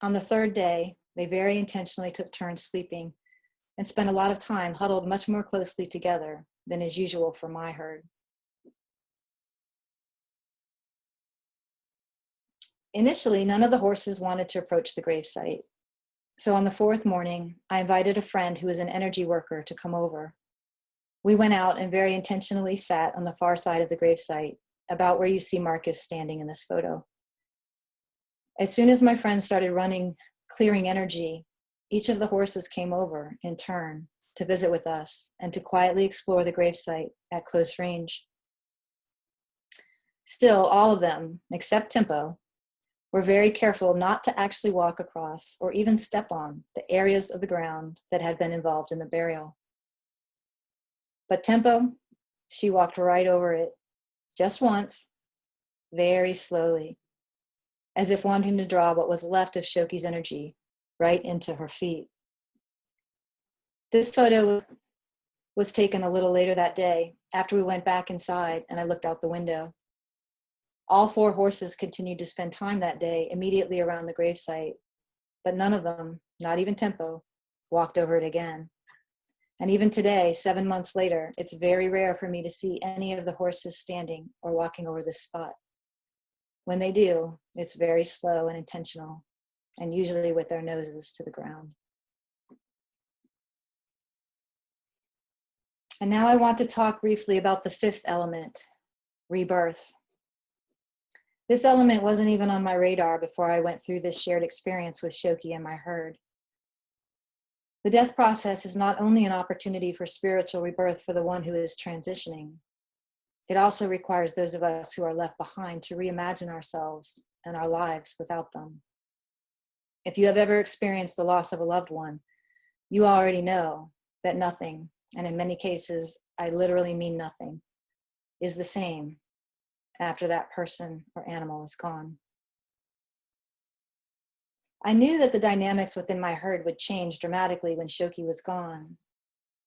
On the 3rd day, they very intentionally took turns sleeping and spent a lot of time huddled much more closely together than is usual for my herd. Initially, none of the horses wanted to approach the gravesite. So on the 4th morning, I invited a friend who was an energy worker to come over. We went out and very intentionally sat on the far side of the gravesite, about where you see Marcus standing in this photo. As soon as my friend started running, clearing energy, each of the horses came over in turn to visit with us and to quietly explore the gravesite at close range. Still, all of them, except Tempo, were very careful not to actually walk across or even step on the areas of the ground that had been involved in the burial. But Tempo, she walked right over it, just once, very slowly, as if wanting to draw what was left of Shoki's energy right into her feet. This photo was taken a little later that day, after we went back inside and I looked out the window. All 4 horses continued to spend time that day immediately around the gravesite, but none of them, not even Tempo, walked over it again. And even today, 7 months later, it's very rare for me to see any of the horses standing or walking over this spot. When they do, it's very slow and intentional, and usually with their noses to the ground. And now I want to talk briefly about the 5th element, rebirth. This element wasn't even on my radar before I went through this shared experience with Shoki and my herd. The death process is not only an opportunity for spiritual rebirth for the one who is transitioning, it also requires those of us who are left behind to reimagine ourselves and our lives without them. If you have ever experienced the loss of a loved one, you already know that nothing, and in many cases, I literally mean nothing, is the same after that person or animal is gone. I knew that the dynamics within my herd would change dramatically when Shoki was gone,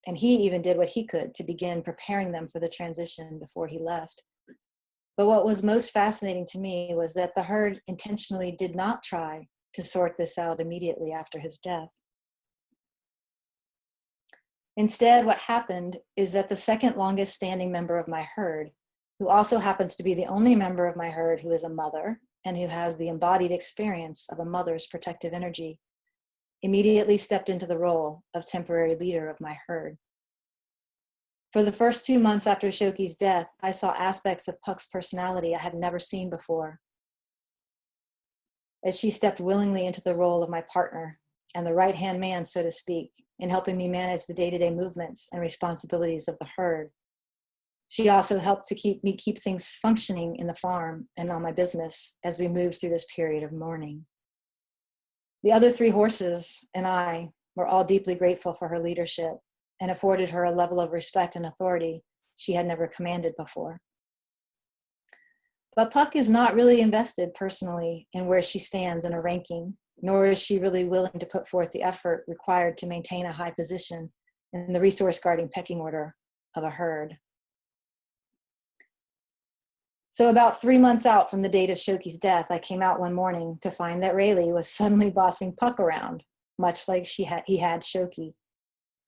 and he even did what he could to begin preparing them for the transition before he left. But what was most fascinating to me was that the herd intentionally did not try to sort this out immediately after his death. Instead, what happened is that the second longest standing member of my herd, who also happens to be the only member of my herd who is a mother and who has the embodied experience of a mother's protective energy, immediately stepped into the role of temporary leader of my herd. For the first 2 months after Shoki's death, I saw aspects of Puck's personality I had never seen before, as she stepped willingly into the role of my partner and the right-hand man, so to speak, in helping me manage the day-to-day movements and responsibilities of the herd. She also helped to keep things functioning in the farm and on my business as we moved through this period of mourning. The other 3 horses and I were all deeply grateful for her leadership and afforded her a level of respect and authority she had never commanded before. But Puck is not really invested personally in where she stands in a ranking, nor is she really willing to put forth the effort required to maintain a high position in the resource guarding pecking order of a herd. So about 3 months out from the date of Shoki's death, I came out one morning to find that Rayleigh was suddenly bossing Puck around, much like he had Shoki.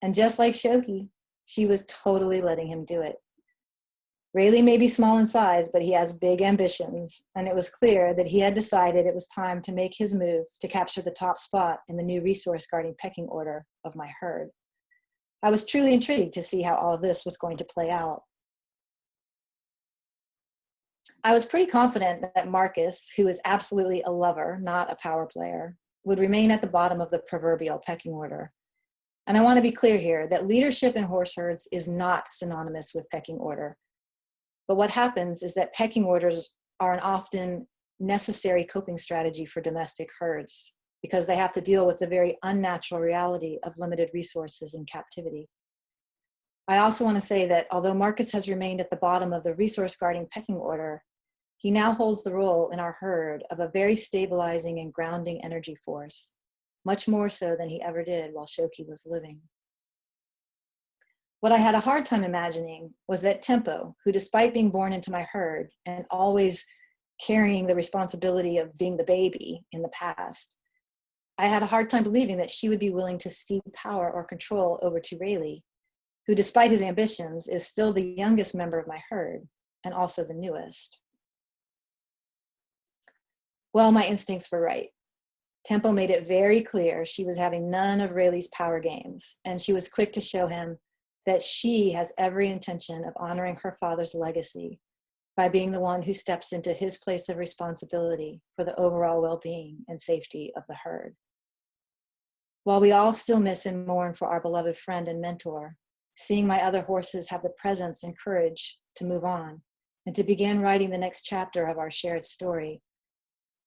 And just like Shoki, she was totally letting him do it. Rayleigh may be small in size, but he has big ambitions, and it was clear that he had decided it was time to make his move to capture the top spot in the new resource guarding pecking order of my herd. I was truly intrigued to see how all of this was going to play out. I was pretty confident that Marcus, who is absolutely a lover, not a power player, would remain at the bottom of the proverbial pecking order. And I want to be clear here that leadership in horse herds is not synonymous with pecking order. But what happens is that pecking orders are an often necessary coping strategy for domestic herds because they have to deal with the very unnatural reality of limited resources in captivity. I also want to say that although Marcus has remained at the bottom of the resource guarding pecking order, he now holds the role in our herd of a very stabilizing and grounding energy force, much more so than he ever did while Shoki was living. What I had a hard time imagining was that Tempo, who despite being born into my herd and always carrying the responsibility of being the baby in the past, I had a hard time believing that she would be willing to cede power or control over to Rayleigh, who despite his ambitions is still the youngest member of my herd and also the newest. Well, my instincts were right. Tempo made it very clear she was having none of Rayleigh's power games, and she was quick to show him that she has every intention of honoring her father's legacy by being the one who steps into his place of responsibility for the overall well-being and safety of the herd. While we all still miss and mourn for our beloved friend and mentor, seeing my other horses have the presence and courage to move on and to begin writing the next chapter of our shared story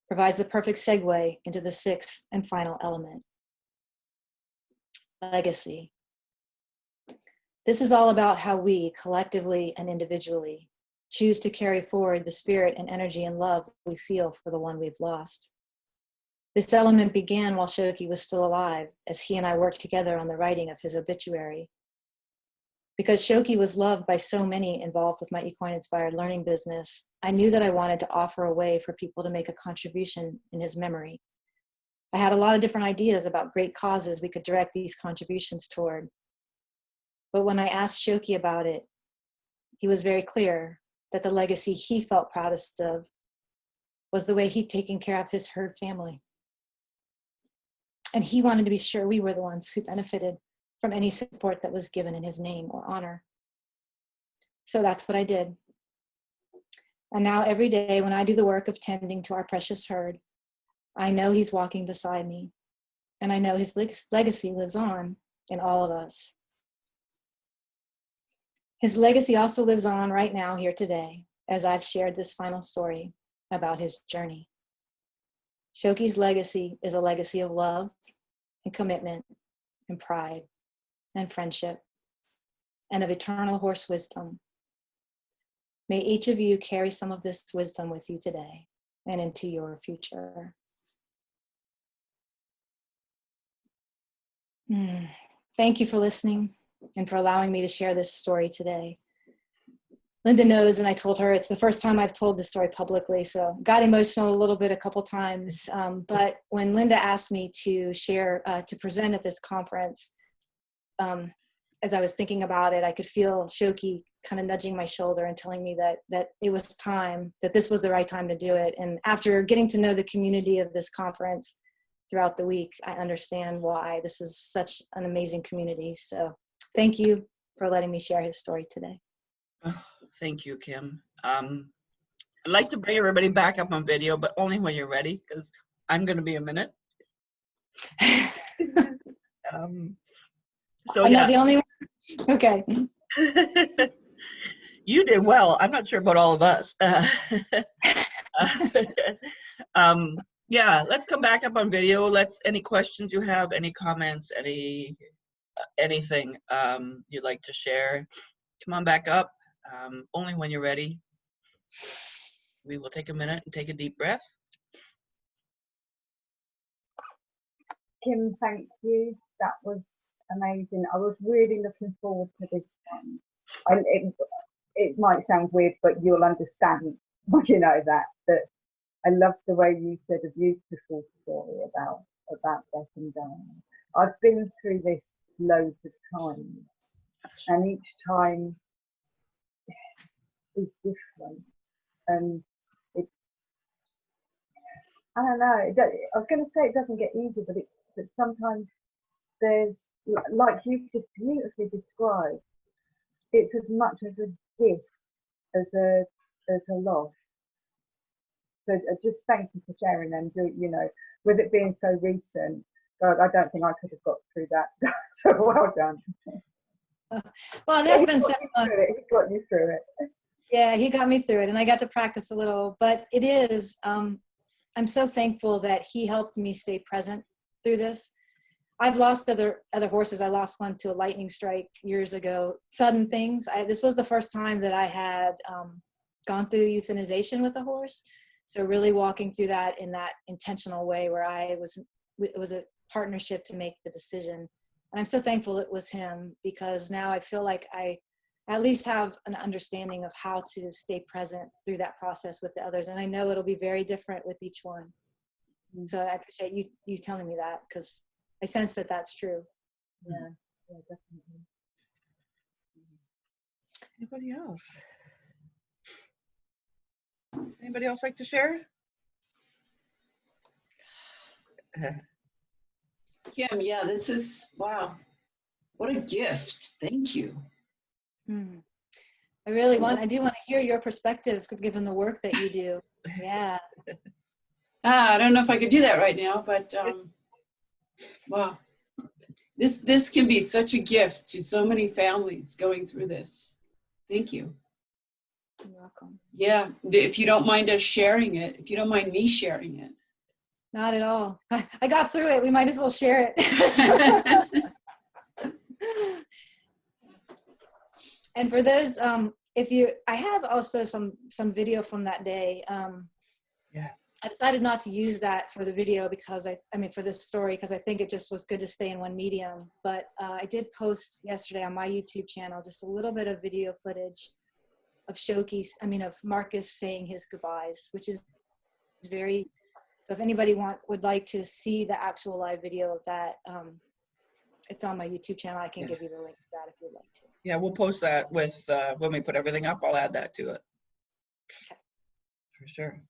provides the perfect segue into the 6th and final element: legacy. This is all about how we, collectively and individually, choose to carry forward the spirit and energy and love we feel for the one we've lost. This element began while Shoki was still alive, as he and I worked together on the writing of his obituary. Because Shoki was loved by so many involved with my equine-inspired learning business, I knew that I wanted to offer a way for people to make a contribution in his memory. I had a lot of different ideas about great causes we could direct these contributions toward. But when I asked Shoki about it, he was very clear that the legacy he felt proudest of was the way he'd taken care of his herd family. And he wanted to be sure we were the ones who benefited from any support that was given in his name or honor. So that's what I did. And now every day when I do the work of tending to our precious herd, I know he's walking beside me, and I know his legacy lives on in all of us. His legacy also lives on right now here today, as I've shared this final story about his journey. Shoki's legacy is a legacy of love and commitment and pride and friendship and of eternal horse wisdom. May each of you carry some of this wisdom with you today and into your future. Thank you for listening and for allowing me to share this story today. Linda knows, and I told her it's the first time I've told this story publicly, so got emotional a little bit a couple times. But when Linda asked me to share, to present at this conference, as I was thinking about it, I could feel Shoki kind of nudging my shoulder and telling me that it was time, that this was the right time to do it. And after getting to know the community of this conference throughout the week, I understand why this is such an amazing community. So thank you for letting me share his story today. Oh, thank you, Kim. I'd like to bring everybody back up on video, but only when you're ready, because I'm going to be a minute. So I'm yeah. not the only one? Okay. You did well. I'm not sure about all of us. Yeah, let's come back up on video. Any questions you have, any comments, anything you'd like to share, come on back up. Only when you're ready. We will take a minute and take a deep breath. Kim, thank you. That was amazing. I was really looking forward to this one. It might sound weird, but you'll understand when you know that I love the way you said a beautiful story about death and dying. I've been through this loads of times, and each time is different. And I don't know. I was going to say it doesn't get easier, but sometimes there's, like you've just beautifully described, it's as much as a gift as a loss. So just thank you for sharing them. You know, with it being so recent, God, I don't think I could have got through that. So well done. Well, it has been 7 months. He got you through it. Yeah, he got me through it, and I got to practice a little. But it is, I'm so thankful that he helped me stay present through this. I've lost other horses. I lost one to a lightning strike years ago. Sudden things. This was the first time that I had gone through euthanization with a horse. So really walking through that in that intentional way where it was a partnership to make the decision. And I'm so thankful it was him, because now I feel like I at least have an understanding of how to stay present through that process with the others. And I know it'll be very different with each one. So I appreciate you telling me that, because I sense that that's true. Yeah, definitely. Anybody else? Anybody else like to share? Kim, yeah, this is, wow. What a gift. Thank you. I do want to hear your perspective, given the work that you do. Yeah. I don't know if I could do that right now, but wow. This can be such a gift to so many families going through this. Thank you. You're welcome. Yeah, if you don't mind us sharing it, if you don't mind me sharing it. Not at all. I got through it. We might as well share it. And for those, I have also some video from that day. Yeah. I decided not to use that for the video because for this story, because I think it just was good to stay in one medium. But I did post yesterday on my YouTube channel just a little bit of video footage of of Marcus saying his goodbyes, which is very. So if anybody would like to see the actual live video of that, it's on my YouTube channel. I can give you the link to that if you'd like to. Yeah, we'll post that with when we put everything up. I'll add that to it. Okay. For sure.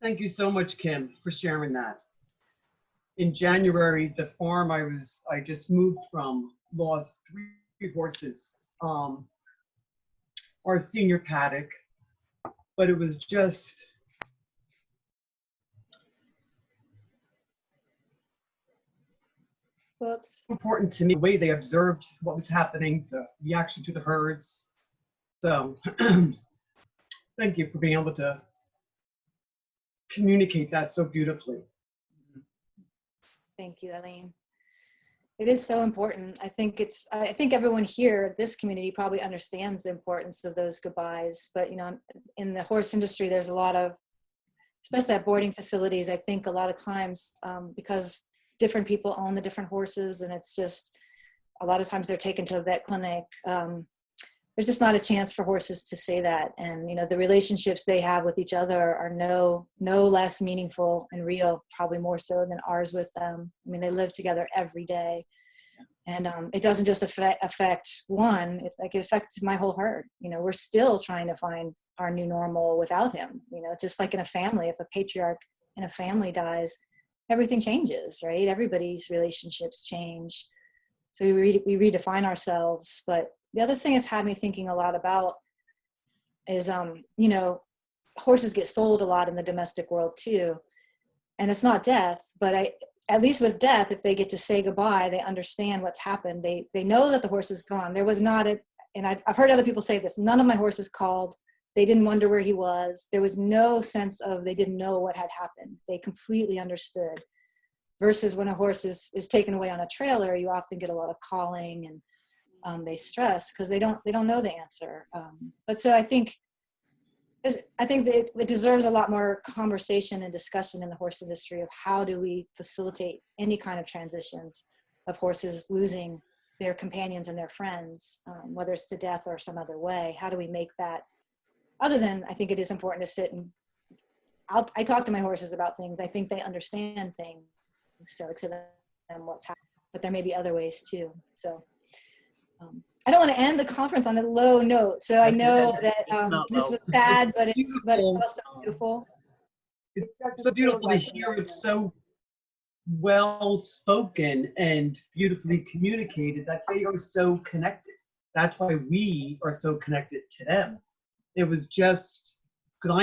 Thank you so much, Kim, for sharing that. In January, the farm I just moved from lost 3 horses. Our senior paddock, but it was just important to me, the way they observed what was happening, the reaction to the herds. So thank you for being able to communicate that so beautifully. Thank you, Eileen. It is so important. I think everyone here, this community probably understands the importance of those goodbyes, but you know, in the horse industry, there's a lot of, especially at boarding facilities, I think a lot of times, because different people own the different horses, and it's just, a lot of times they're taken to a vet clinic. There's just not a chance for horses to say that. And, you know, the relationships they have with each other are no less meaningful and real, probably more so than ours with them. I mean, they live together every day. And it doesn't just affect one, it affects my whole herd. You know, we're still trying to find our new normal without him. You know, just like in a family, if a patriarch in a family dies, everything changes, right? Everybody's relationships change. So we redefine ourselves. But the other thing it's had me thinking a lot about is, you know, horses get sold a lot in the domestic world too. And it's not death, but at least with death, if they get to say goodbye, they understand what's happened. They know that the horse is gone. There was not and I've heard other people say this, none of my horses called. They didn't wonder where he was. There was no sense of, they didn't know what had happened. They completely understood. Versus when a horse is taken away on a trailer, you often get a lot of calling, and they stress because they don't know the answer. But so I think that it deserves a lot more conversation and discussion in the horse industry of how do we facilitate any kind of transitions of horses losing their companions and their friends, whether it's to death or some other way. How do we make that, other than, I think it is important to sit and I talk to my horses about things. I think they understand things. So to them what's happening, but there may be other ways too. So I don't want to end the conference on a low note. So I know that this was sad, but it's also beautiful. It's so beautiful to hear it so well spoken and beautifully communicated that they are so connected. That's why we are so connected to them. It was just because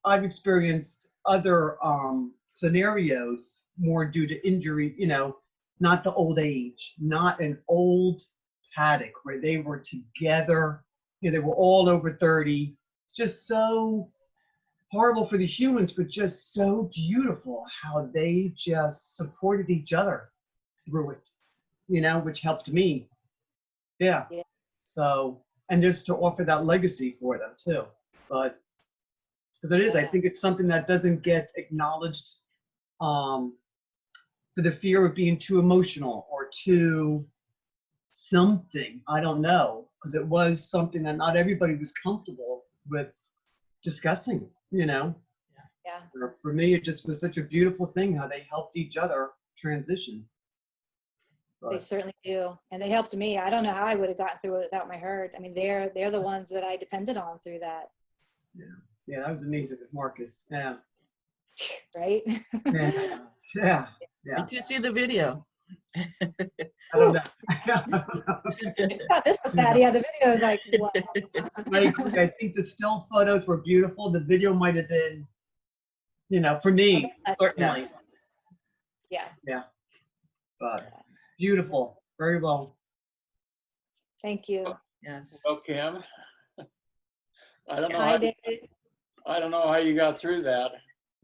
I've experienced other scenarios more due to injury, you know, not the old age, not an old paddock where they were together, you know, they were all over 30, just so horrible for the humans, but just so beautiful how they just supported each other through it, you know, which helped me. Yeah. So, and just to offer that legacy for them too. But because it is, I think it's something that doesn't get acknowledged for the fear of being too emotional or too something. I don't know, because it was something that not everybody was comfortable with discussing, you know. Yeah. For me, it just was such a beautiful thing how they helped each other transition. But they certainly do, and they helped me. I don't know how I would have gotten through it without my herd. I mean, they're the ones that I depended on through that. Yeah, that was amazing with Marcus. Yeah. Right. Yeah. Did you see the video? I don't know. I thought this was sad. Yeah, the video is like, wow. I think the still photos were beautiful. The video might have been, you know, for me, certainly. Yeah. But beautiful. Very well. Thank you. Yes. Well, Kim, I don't know. Hi, David. I don't know how you got through that.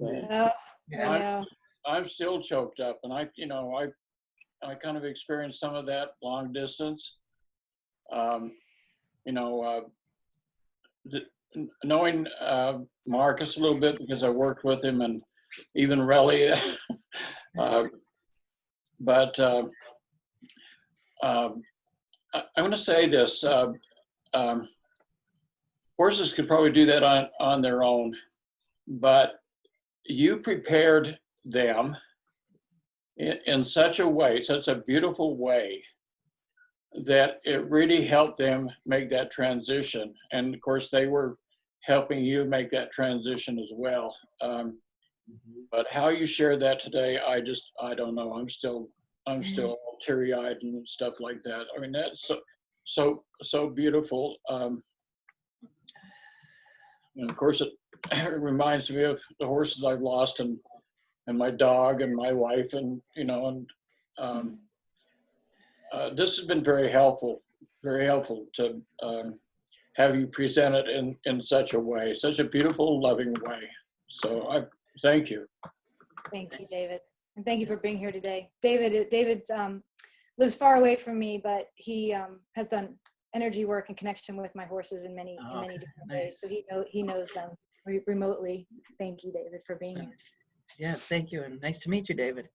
Oh, I know. I'm still choked up, and I kind of experienced some of that long distance. Knowing Marcus a little bit because I worked with him, and even Relly. But I want to say this. Horses could probably do that on their own, but you prepared them in such a way, such a beautiful way, that it really helped them make that transition. And of course, they were helping you make that transition as well. But how you shared that today, I don't know. I'm still teary-eyed and stuff like that. I mean, that's so beautiful. And of course, it reminds me of the horses I've lost, and my dog and my wife, and this has been very helpful to have you present it in such a way, such a beautiful, loving way. So Thank you. Thank you, David. And thank you for being here today. David's lives far away from me, but he has done energy work and connection with my horses in many different ways. So he knows them remotely. Thank you, David, for being here. Yeah, thank you, and nice to meet you, David.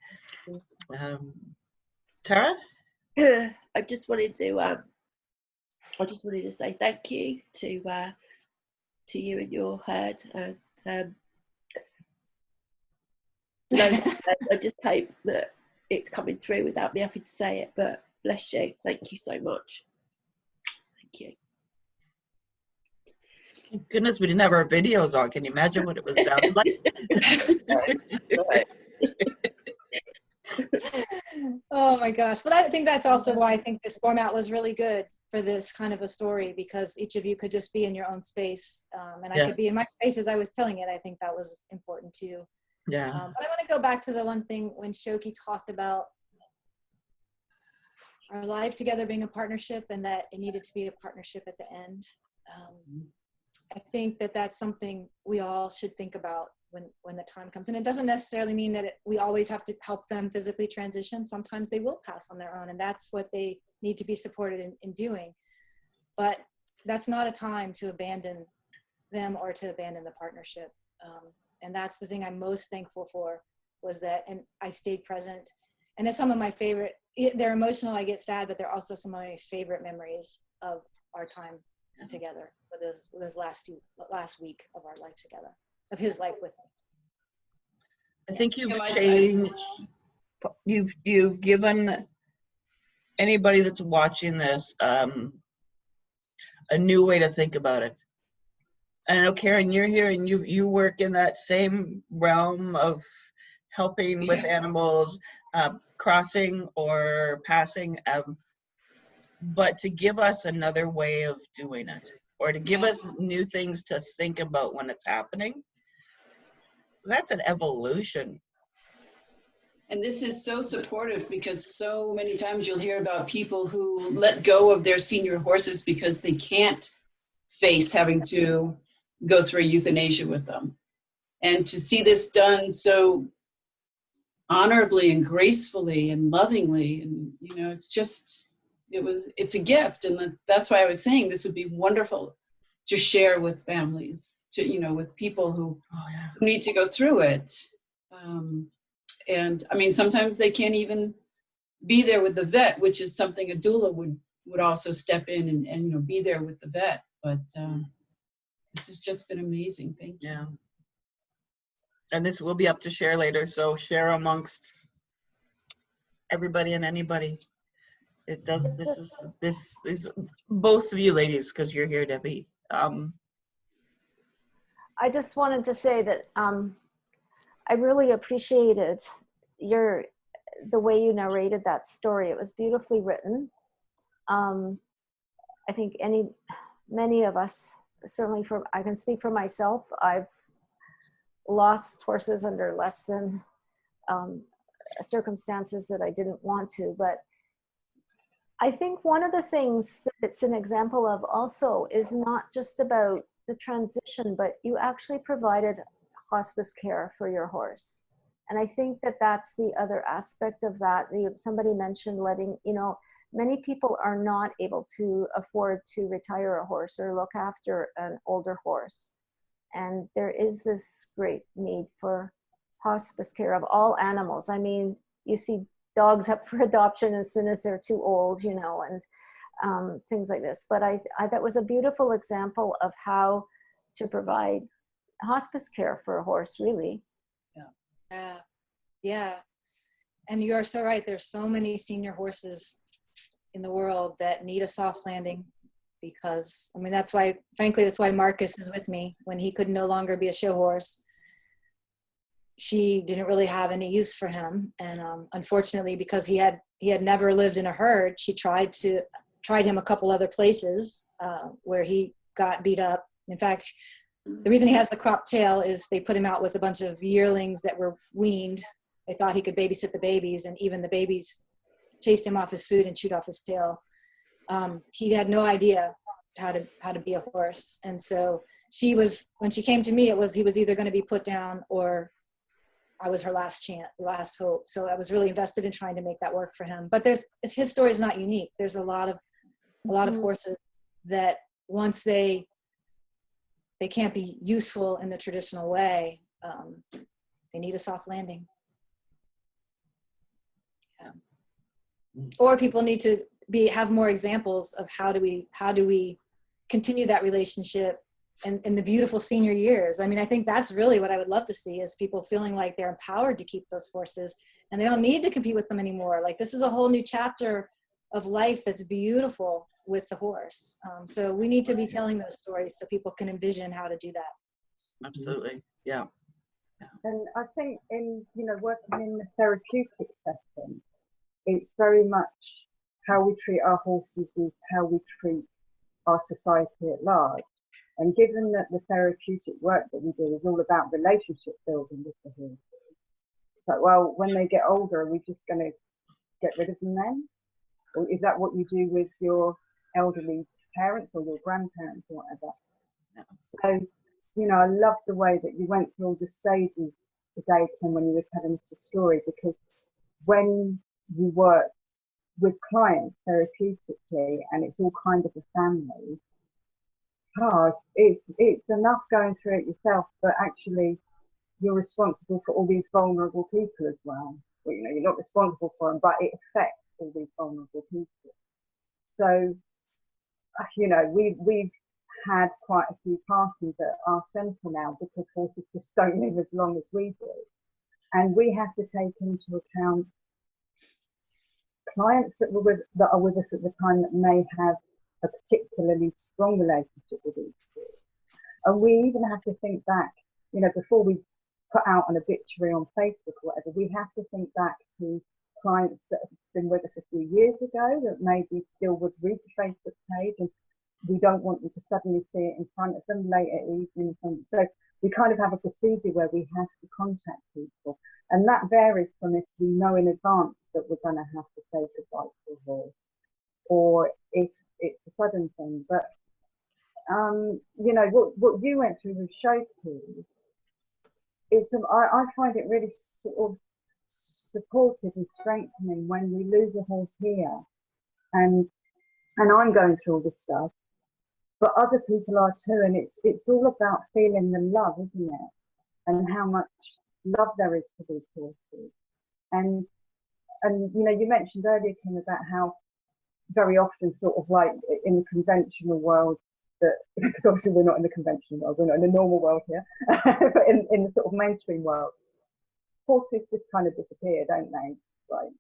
Tara? I just wanted to say thank you to you and your herd, and I just hope that it's coming through without me having to say it, but bless you. Thank you so much. Thank you. Thank goodness we didn't have our videos on. Can you imagine what it was sounding like? Right. Oh my gosh. Well, I think that's also why I think this format was really good for this kind of a story, because each of you could just be in your own space. And I could be in my space as I was telling it. I think that was important too. Yeah. But I want to go back to the one thing when Shoki talked about our life together being a partnership, and that it needed to be a partnership at the end. I think that that's something we all should think about when the time comes. And it doesn't necessarily mean that we always have to help them physically transition. Sometimes they will pass on their own, and that's what they need to be supported in doing. But that's not a time to abandon them or to abandon the partnership. And that's the thing I'm most thankful for, was that, and I stayed present. And it's some of my favorite, they're emotional, I get sad, but they're also some of my favorite memories of our time together, with those last week of our life together, of his life with me. I think you've changed, you've given anybody that's watching this a new way to think about it. And I know, Karen, you're here and you work in that same realm of helping with animals, crossing or passing, but to give us another way of doing it, or to give us new things to think about when it's happening. That's an evolution. And this is so supportive, because so many times you'll hear about people who let go of their senior horses because they can't face having to go through euthanasia with them. And to see this done so honorably and gracefully and lovingly, and it's a gift. And that's why I was saying this would be wonderful to share with families, with people who need to go through it. And I mean, sometimes they can't even be there with the vet, which is something a doula would also step in and be there with the vet. But this has just been amazing. Thank you. Yeah. And this will be up to share later, so share amongst everybody and anybody. It does. This is both of you ladies, because you're here, Debbie. I just wanted to say that I really appreciated the way you narrated that story. It was beautifully written. I think many of us, certainly I can speak for myself, I've lost horses under less than circumstances that I didn't want to. But I think one of the things that it's an example of also is not just about the transition, but you actually provided hospice care for your horse. And I think that that's the other aspect of that. Somebody mentioned many people are not able to afford to retire a horse or look after an older horse. And there is this great need for hospice care of all animals. I mean, you see dogs up for adoption as soon as they're too old, and things like this. But I that was a beautiful example of how to provide hospice care for a horse, really. Yeah. And you are so right. There's so many senior horses in the world that need a soft landing, because, I mean, that's why Marcus is with me. When he could no longer be a show horse, she didn't really have any use for him. And unfortunately, because he had never lived in a herd, she tried him a couple other places where he got beat up. In fact, the reason he has the cropped tail is they put him out with a bunch of yearlings that were weaned. They thought he could babysit the babies, and even the babies chased him off his food and chewed off his tail. He had no idea how to be a horse. And so when she came to me, he was either going to be put down or I was her last chance, last hope. So I was really invested in trying to make that work for him. But his story is not unique. There's a lot of horses that once they can't be useful in the traditional way, they need a soft landing. Yeah. Or people need to have more examples of how do we continue that relationship in the beautiful senior years. I mean, I think that's really what I would love to see, is people feeling like they're empowered to keep those horses and they don't need to compete with them anymore. Like, this is a whole new chapter of life that's beautiful with the horse. So we need to be telling those stories so people can envision how to do that. Absolutely. Yeah. And I think in, working in the therapeutic setting, it's very much how we treat our horses is how we treat our society at large. And given that the therapeutic work that we do is all about relationship building with the horses, it's like, well, when they get older, are we just going to get rid of them then? Or is that what you do with your elderly parents or your grandparents or whatever? Yeah. So, I love the way that you went through all the stages today, Kim, when you were telling us the story, because when you work with clients therapeutically and it's all kind of a family, it's enough going through it yourself, but actually you're responsible for all these vulnerable people as well. Well, you're not responsible for them, but it affects all these vulnerable people. So, we've had quite a few passings at our centre now because horses just don't live as long as we do. And we have to take into account clients that are with us at the time that may have a particularly strong relationship with each other. And we even have to think back, before we put out an obituary on Facebook or whatever, we have to think back to clients that have been with us a few years ago that maybe still would read the Facebook page, and we don't want them to suddenly see it in front of them late at evening. So we kind of have a procedure where we have to contact people. And that varies from if we know in advance that we're going to have to say goodbye to a horse, or if it's a sudden thing. But, what you went through with Shoki, I find it really sort of supportive and strengthening when we lose a horse here. And I'm going through all this stuff, but other people are too. And it's all about feeling the love, isn't it? And how much love there is for these horses. And you mentioned earlier, Kim, about how very often sort of like in the conventional world, that because obviously we're not in the conventional world, we're not in the normal world here, but in the sort of mainstream world, horses just kind of disappear, don't they? Like,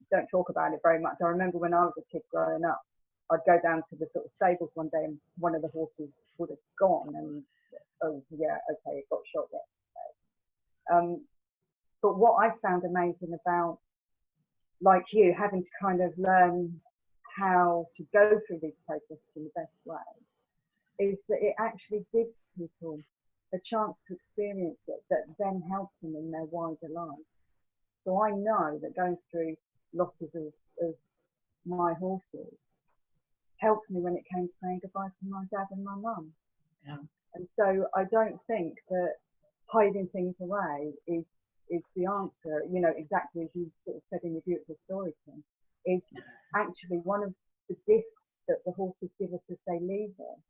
don't talk about it very much. I remember when I was a kid growing up, I'd go down to the sort of stables one day and one of the horses would have gone, and oh yeah, okay, it got shot yesterday. But what I found amazing about, like you, having to kind of learn how to go through these processes in the best way, is that it actually gives people a chance to experience it that then helps them in their wider life. So I know that going through losses of my horses helped me when it came to saying goodbye to my dad and my mum. Yeah. And so I don't think that hiding things away is the answer, exactly as you sort of said in your beautiful story, Kim. Is actually one of the gifts that the horses give us as they leave us,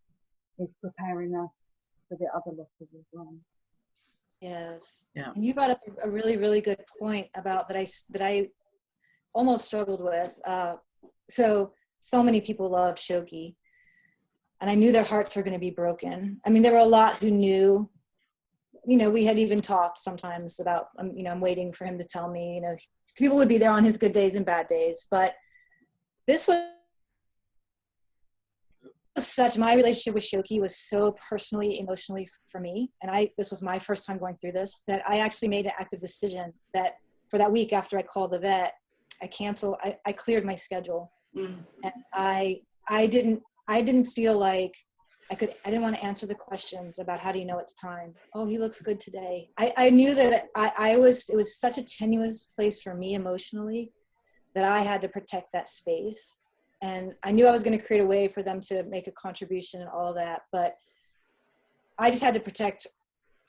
is preparing us for the other losses as well. Yes. Yeah. And you brought up a really, really good point about that I almost struggled with. So many people loved Shoki, and I knew their hearts were going to be broken. I mean, there were a lot who knew, we had even talked sometimes about, I'm waiting for him to tell me, people would be there on his good days and bad days, but this was my relationship with Shoki was so personally, emotionally for me. And this was my first time going through this, that I actually made an active decision that for that week after I called the vet, I cleared my schedule. And I didn't feel like I didn't want to answer the questions about how do you know it's time? Oh, he looks good today. I knew that it was such a tenuous place for me emotionally that I had to protect that space. And I knew I was going to create a way for them to make a contribution and all of that. But I just had to protect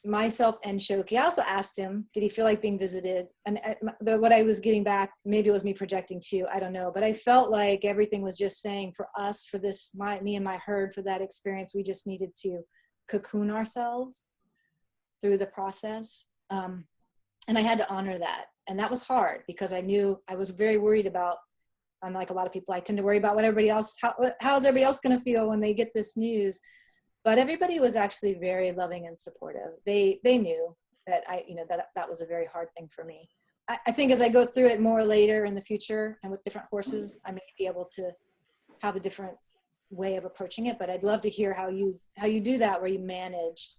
myself and Shoki. I also asked him, did he feel like being visited? And what I was getting back, maybe it was me projecting too, I don't know. But I felt like everything was just saying for us, for this, me and my herd, for that experience, we just needed to cocoon ourselves through the process. And I had to honor that. And that was hard because I knew I was very worried about, I'm like a lot of people, I tend to worry about what everybody else, how's everybody else going to feel when they get this news? But everybody was actually very loving and supportive. They knew that that was a very hard thing for me. I think as I go through it more later in the future and with different horses, I may be able to have a different way of approaching it. But I'd love to hear how you do that, where you manage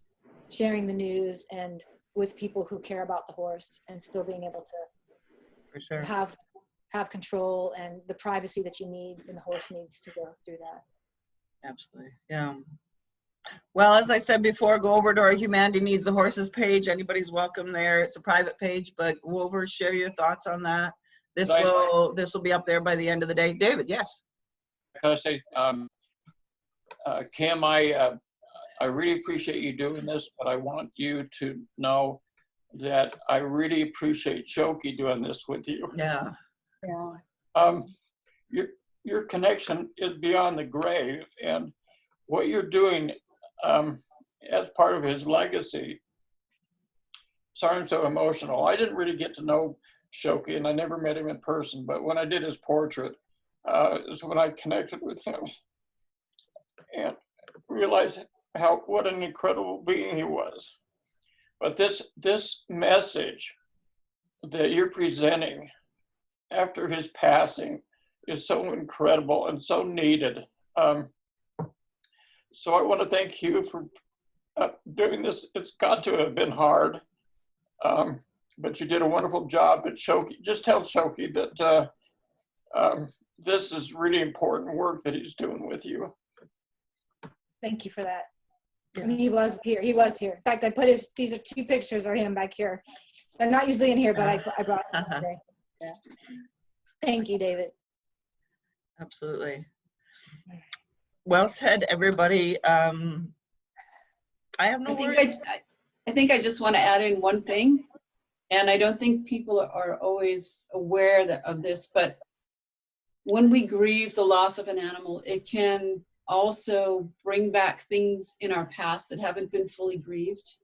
sharing the news and with people who care about the horse and still being able to For sure. have control and the privacy that you need when the horse needs to go through that. Absolutely. Yeah. Well, as I said before, go over to our Humanity Needs the Horses page. Anybody's welcome there. It's a private page, but go over, share your thoughts on that. This will be up there by the end of the day. David, yes. I say, Kim, I really appreciate you doing this, but I want you to know that I really appreciate Shoki doing this with you. Yeah. Yeah. Your connection is beyond the grave, and what you're doing as part of his legacy. Sorry, I'm so emotional. I didn't really get to know Shoki, and I never met him in person, but when I did his portrait, is when I connected with him and realized what an incredible being he was. But this message that you're presenting after his passing is so incredible and so needed. So I want to thank you for doing this. It's got to have been hard, but you did a wonderful job. But Shoki, just tell Shoki that this is really important work that he's doing with you. Thank you for that. Yeah. And he was here. In fact, I put these are 2 pictures of him back here. They're not usually in here, but I brought them today. Yeah. Thank you, David. Absolutely. Well said, everybody. I have no words. I think I just want to add in one thing, and I don't think people are always aware of this, but when we grieve the loss of an animal, it can also bring back things in our past that haven't been fully grieved.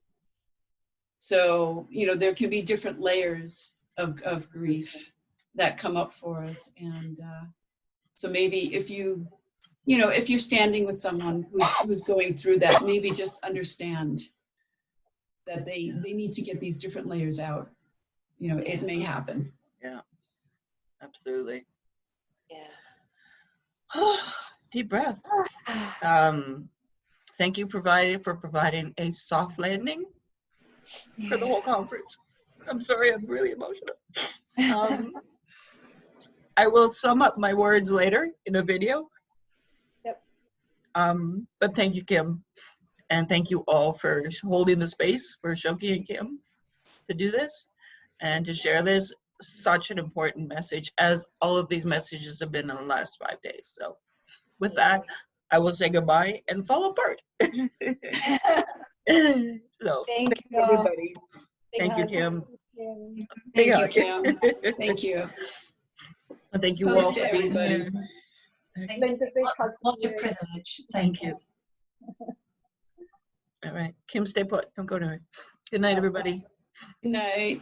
So, there can be different layers of grief that come up for us. And so maybe if you're standing with someone who's going through that, maybe just understand that they need to get these different layers out. It may happen. Yeah, absolutely. Yeah. Deep breath. Thank you for providing a soft landing for the whole conference. I'm sorry, I'm really emotional. I will sum up my words later in a video. Yep. But thank you, Kim. And thank you all for holding the space for Shoki and Kim to do this and to share this. Such an important message, as all of these messages have been in the last 5 days. So with that, I will say goodbye and fall apart. So Thank you, everybody. Thank you, hug. Kim. Thank you, Kim. Thank you. And thank you Post all to for being everybody. here. Linda, big hug What to a you. privilege. Thank you. All right, Kim, stay put. Don't go to her. Good night, everybody. Good night.